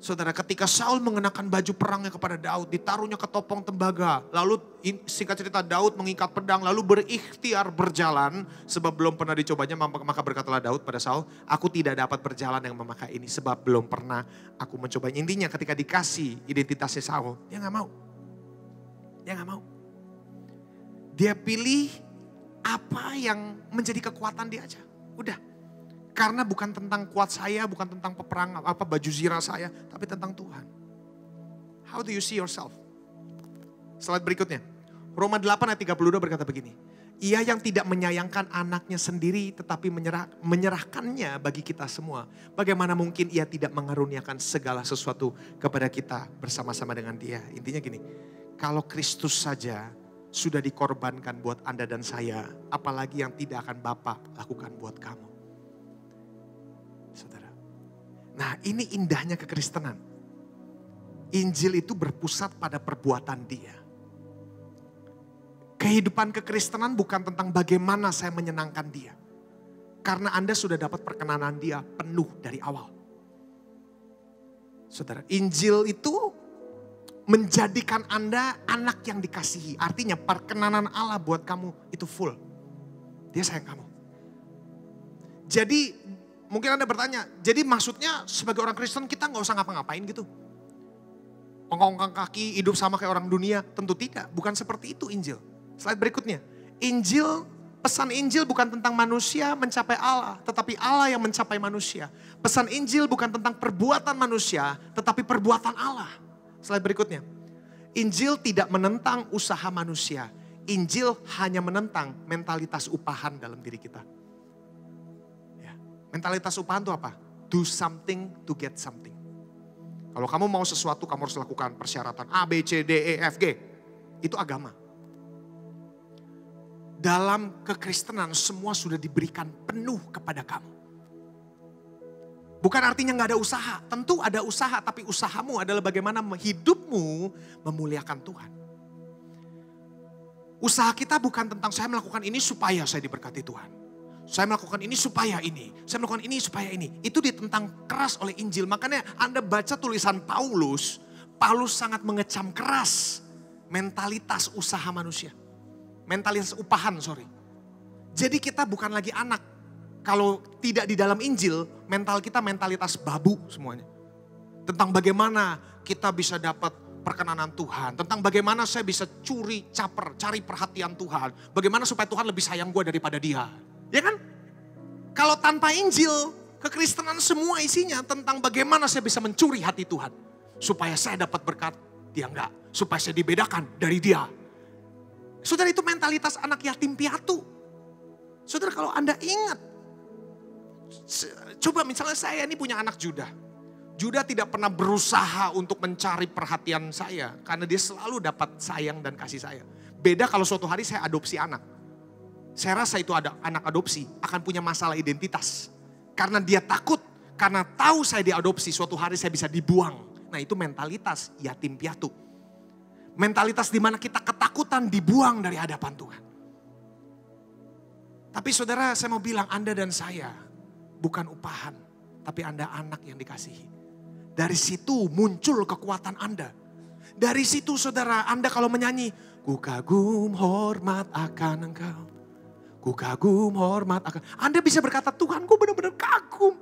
Saudara ketika Saul mengenakan baju perangnya kepada Daud, ditaruhnya ke topong tembaga. Lalu singkat cerita Daud mengikat pedang lalu berikhtiar berjalan. Sebab belum pernah dicobanya maka berkatalah Daud pada Saul, aku tidak dapat berjalan yang memakai ini sebab belum pernah aku mencobanya. Intinya ketika dikasih identitasnya Saul, dia gak mau. Dia gak mau. Dia pilih apa yang menjadi kekuatan dia aja. Udah. Karena bukan tentang kuat saya, bukan tentang peperangan, baju zirah saya, tapi tentang Tuhan. How do you see yourself? Slide berikutnya. Roma 8 ayat 32 berkata begini. Ia yang tidak menyayangkan anaknya sendiri tetapi menyerahkannya bagi kita semua. Bagaimana mungkin ia tidak mengaruniakan segala sesuatu kepada kita bersama-sama dengan dia. Intinya gini, kalau Kristus saja sudah dikorbankan buat Anda dan saya, apalagi yang tidak akan Bapa lakukan buat kamu. Saudara. Nah ini indahnya kekristenan. Injil itu berpusat pada perbuatan dia. Kehidupan kekristenan bukan tentang bagaimana saya menyenangkan dia. Karena Anda sudah dapat perkenanan dia penuh dari awal. Saudara, Injil itu menjadikan Anda anak yang dikasihi. Artinya perkenanan Allah buat kamu itu full. Dia sayang kamu. Jadi mungkin Anda bertanya, jadi maksudnya sebagai orang Kristen kita gak usah ngapa-ngapain gitu? Ongkang-ongkang kaki, hidup sama kayak orang dunia? Tentu tidak, bukan seperti itu Injil. Slide berikutnya. Pesan Injil bukan tentang manusia mencapai Allah, tetapi Allah yang mencapai manusia. Pesan Injil bukan tentang perbuatan manusia, tetapi perbuatan Allah. Slide berikutnya. Injil tidak menentang usaha manusia. Injil hanya menentang mentalitas upahan dalam diri kita. Mentalitas upahan itu apa? Do something to get something. Kalau kamu mau sesuatu kamu harus lakukan persyaratan A, B, C, D, E, F, G. Itu agama. Dalam kekristenan semua sudah diberikan penuh kepada kamu. Bukan artinya gak ada usaha. Tentu ada usaha tapi usahamu adalah bagaimana hidupmu memuliakan Tuhan. Usaha kita bukan tentang saya melakukan ini supaya saya diberkati Tuhan. Saya melakukan ini supaya ini. Saya melakukan ini supaya ini. Itu ditentang keras oleh Injil. Makanya Anda baca tulisan Paulus. Paulus sangat mengecam keras mentalitas usaha manusia. Mentalitas upahan, sorry. Jadi kita bukan lagi anak. Kalau tidak di dalam Injil, mental kita mentalitas babu semuanya. Tentang bagaimana kita bisa dapat perkenanan Tuhan. Tentang bagaimana saya bisa cari perhatian Tuhan. Bagaimana supaya Tuhan lebih sayang gue daripada dia. Ya kan? Kalau tanpa Injil, kekristenan semua isinya tentang bagaimana saya bisa mencuri hati Tuhan. Supaya saya dapat berkat, dia enggak. Supaya saya dibedakan dari dia. Saudara, itu mentalitas anak yatim piatu. Saudara, kalau Anda ingat. Coba misalnya saya ini punya anak Judah. Judah tidak pernah berusaha untuk mencari perhatian saya. Karena dia selalu dapat sayang dan kasih saya. Beda kalau suatu hari saya adopsi anak. Saya rasa itu ada anak adopsi akan punya masalah identitas. Karena dia takut. Karena tahu saya diadopsi, suatu hari saya bisa dibuang. Nah, itu mentalitas yatim piatu. Mentalitas di mana kita ketakutan dibuang dari hadapan Tuhan. Tapi saudara, saya mau bilang Anda dan saya bukan upahan. Tapi Anda anak yang dikasihi. Dari situ muncul kekuatan Anda. Dari situ saudara, Anda kalau menyanyi, ku kagum hormat akan Engkau. Ku kagum hormat akan. Anda bisa berkata, Tuhan, ku benar-benar kagum.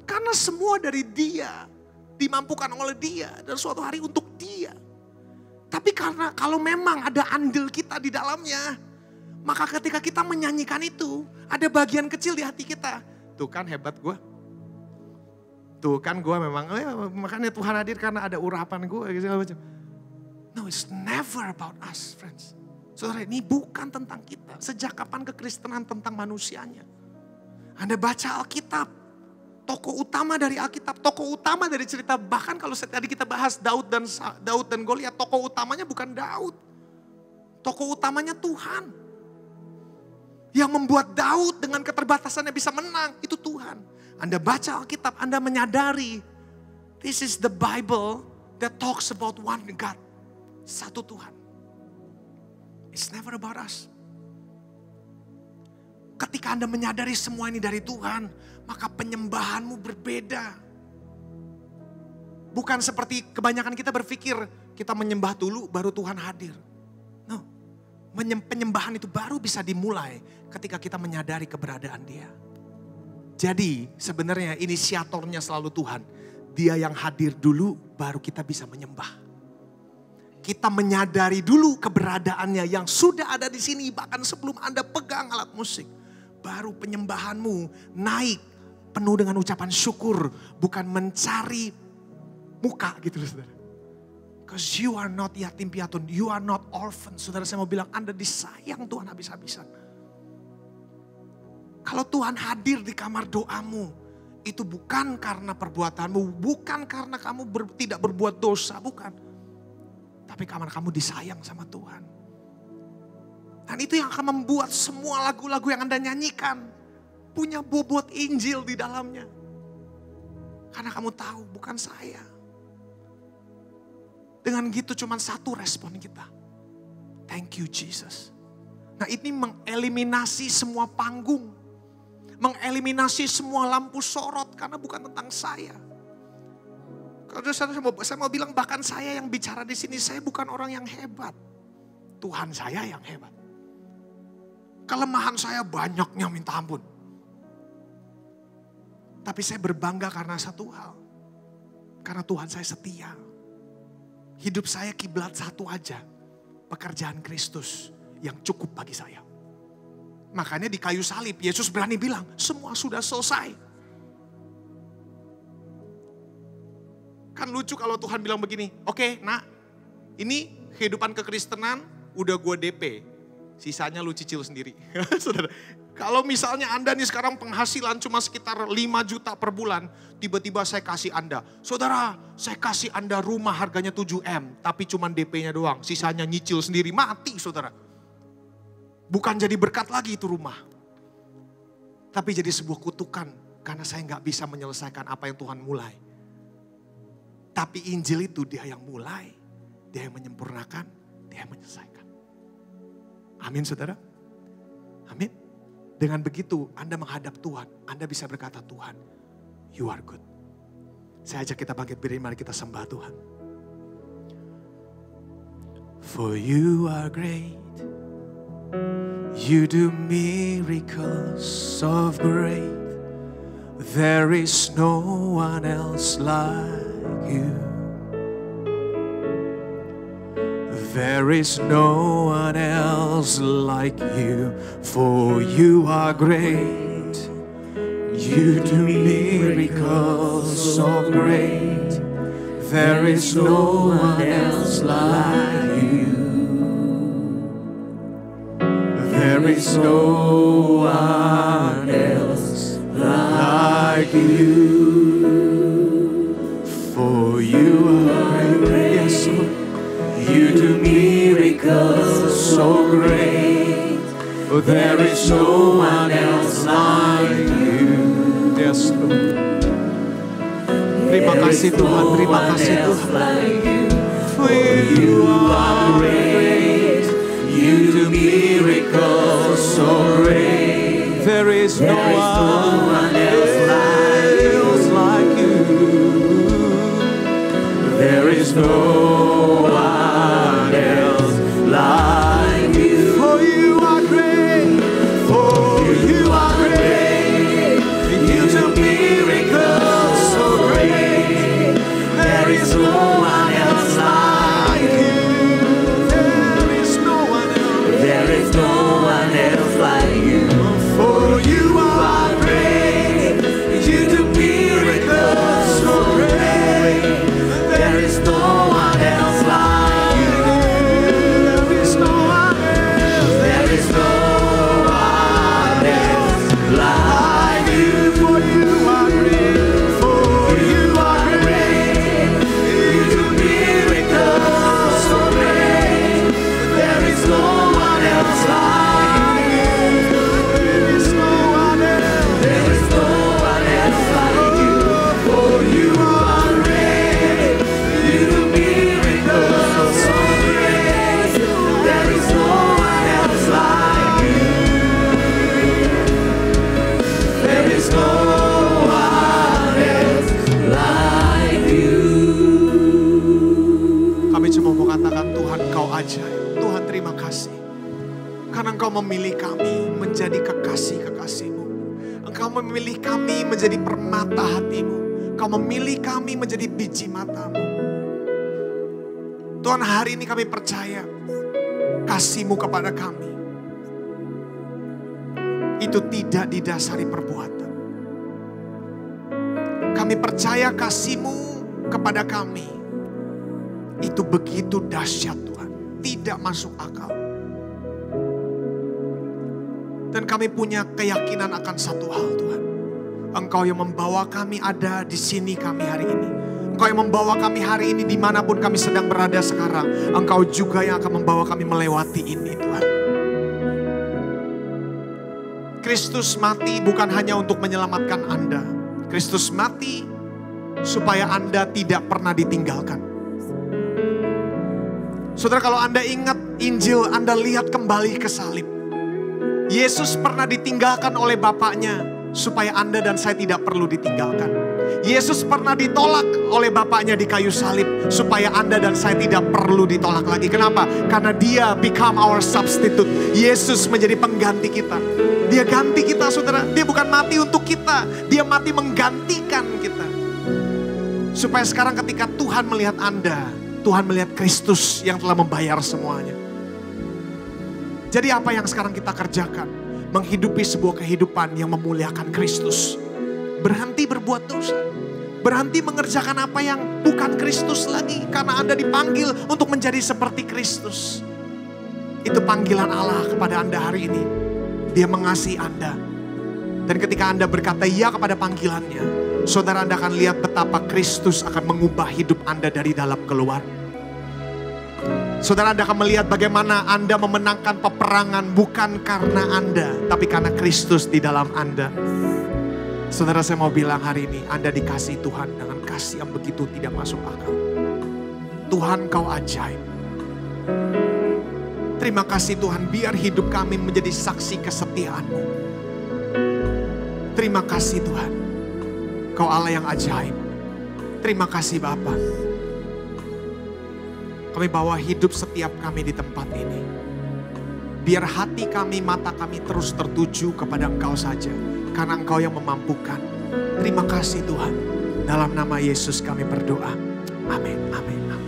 Karena semua dari Dia. Dimampukan oleh Dia. Dan suatu hari untuk Dia. Tapi karena kalau memang ada andil kita di dalamnya. Maka ketika kita menyanyikan itu, ada bagian kecil di hati kita. Tuh kan hebat gue. Tuh kan gue memang, makanya Tuhan hadir karena ada urapan gue. Gitu. No, it's never about us, friends. Saudara, ini bukan tentang kita. Sejak kapan kekristenan tentang manusianya? Anda baca Alkitab. Tokoh utama dari Alkitab, tokoh utama dari cerita. Bahkan kalau tadi kita bahas Daud dan Goliat, tokoh utamanya bukan Daud. Tokoh utamanya Tuhan. Yang membuat Daud dengan keterbatasannya bisa menang, itu Tuhan. Anda baca Alkitab, Anda menyadari, this is the Bible that talks about one God. Satu Tuhan. It's never about us. Ketika Anda menyadari semua ini dari Tuhan, maka penyembahanmu berbeda. Bukan seperti kebanyakan kita berpikir, kita menyembah dulu baru Tuhan hadir. No, penyembahan itu baru bisa dimulai ketika kita menyadari keberadaan Dia. Jadi sebenarnya inisiatornya selalu Tuhan. Dia yang hadir dulu baru kita bisa menyembah. Kita menyadari dulu keberadaannya yang sudah ada di sini. Bahkan sebelum Anda pegang alat musik. Baru penyembahanmu naik penuh dengan ucapan syukur. Bukan mencari muka gitu loh saudara. Because you are not yatim piatu. You are not orphan. Saudara, saya mau bilang Anda disayang Tuhan habis-habisan. Kalau Tuhan hadir di kamar doamu, itu bukan karena perbuatanmu, bukan karena kamu tidak berbuat dosa, bukan. Tapi karena kamu disayang sama Tuhan. Dan itu yang akan membuat semua lagu-lagu yang Anda nyanyikan, punya bobot Injil di dalamnya. Karena kamu tahu, bukan saya. Dengan gitu cuma satu respon kita. Thank you Jesus. Nah, ini mengeliminasi semua panggung. Mengeliminasi semua lampu sorot karena bukan tentang saya. Kalau saya mau bilang bahkan saya yang bicara di sini, saya bukan orang yang hebat. Tuhan saya yang hebat. Kelemahan saya banyaknya minta ampun. Tapi saya berbangga karena satu hal. Karena Tuhan saya setia. Hidup saya kiblat satu aja. Pekerjaan Kristus yang cukup bagi saya. Makanya di kayu salib Yesus berani bilang, semua sudah selesai. Kan lucu kalau Tuhan bilang begini, oke, nak, ini kehidupan kekristenan udah gue DP. Sisanya lu cicil sendiri. Saudara, kalau misalnya Anda nih sekarang penghasilan cuma sekitar 5 juta per bulan, tiba-tiba saya kasih Anda. Saudara, saya kasih Anda rumah harganya 7M, tapi cuma DP-nya doang. Sisanya nyicil sendiri, mati saudara. Bukan jadi berkat lagi itu rumah. Tapi jadi sebuah kutukan. Karena saya gak bisa menyelesaikan apa yang Tuhan mulai. Tapi Injil itu Dia yang mulai. Dia yang menyempurnakan. Dia yang menyelesaikan. Amin saudara. Amin. Dengan begitu Anda menghadap Tuhan. Anda bisa berkata, Tuhan, you are good. Saya ajak kita bangkit berdiri, mari kita sembah Tuhan. For you are great. You do miracles of great. There is no one else like you. There is no one else like you. For you are great. You do miracles so great. There is no one else like you. There is no one else like you. For you are great. Yes, Lord. You do miracles so great. There is no one else like you. Yes, Lord. Terima kasih Tuhan, terima kasih Tuhan. For you are great. You do miracles so great. There is no one else like you. There is no one else like you. For you are great. For you are great. You do miracles so great. There is no one else like you. There is no one else. There is no one else like you. For you are great. You do miracles so great. There is no one else like you. There is no one else. There is no one else like you. For you are great. For you are great. You do miracles so great. There is no one else like you. There is no one else. There is no one else like you. For you are great. You do miracles so great. There is no one else like you. There is no one else like you. Kami cuma mau katakan Tuhan Engkau ajaib. Tuhan terima kasih. Karena Engkau memilih kami menjadi kekasih-kekasih-Mu. Engkau memilih kami menjadi permata hati-Mu. Engkau memilih kami menjadi biji mata-Mu. Tuhan, hari ini kami percaya kasih-Mu kepada kami itu tidak didasari perbuatan. Kami percaya kasih-Mu kepada kami itu begitu dahsyat Tuhan, tidak masuk akal. Dan kami punya keyakinan akan satu hal Tuhan. Engkau yang membawa kami ada di sini kami hari ini. Engkau yang membawa kami hari ini dimanapun kami sedang berada sekarang. Engkau juga yang akan membawa kami melewati ini Tuhan. Kristus mati bukan hanya untuk menyelamatkan Anda. Kristus mati supaya Anda tidak pernah ditinggalkan. Saudara, kalau Anda ingat Injil, Anda lihat kembali ke salib. Yesus pernah ditinggalkan oleh Bapaknya supaya Anda dan saya tidak perlu ditinggalkan. Yesus pernah ditolak oleh Bapaknya di kayu salib supaya Anda dan saya tidak perlu ditolak lagi. Kenapa? Karena Dia become our substitute. Yesus menjadi pengganti kita. Dia ganti kita, saudara. Dia bukan mati untuk kita, Dia mati menggantikan kita. Supaya sekarang ketika Tuhan melihat Anda, Tuhan melihat Kristus yang telah membayar semuanya. Jadi apa yang sekarang kita kerjakan? Menghidupi sebuah kehidupan yang memuliakan Kristus. Berhenti berbuat dosa. Berhenti mengerjakan apa yang bukan Kristus lagi. Karena Anda dipanggil untuk menjadi seperti Kristus. Itu panggilan Allah kepada Anda hari ini. Dia mengasihi Anda. Dan ketika Anda berkata ya kepada panggilannya, saudara, Anda akan lihat betapa Kristus akan mengubah hidup Anda dari dalam keluar. Saudara, Anda akan melihat bagaimana Anda memenangkan peperangan bukan karena Anda, tapi karena Kristus di dalam Anda. Saudara, saya mau bilang hari ini, Anda dikasihi Tuhan dengan kasih yang begitu tidak masuk akal. Tuhan, Kau ajaib. Terima kasih Tuhan, biar hidup kami menjadi saksi kesetiaan-Mu. Terima kasih Tuhan, Kau Allah yang ajaib. Terima kasih Bapa. Kami bawa hidup setiap kami di tempat ini. Biar hati kami, mata kami terus tertuju kepada Engkau saja. Karena Engkau yang memampukan. Terima kasih Tuhan. Dalam nama Yesus kami berdoa. Amin, amin, amin.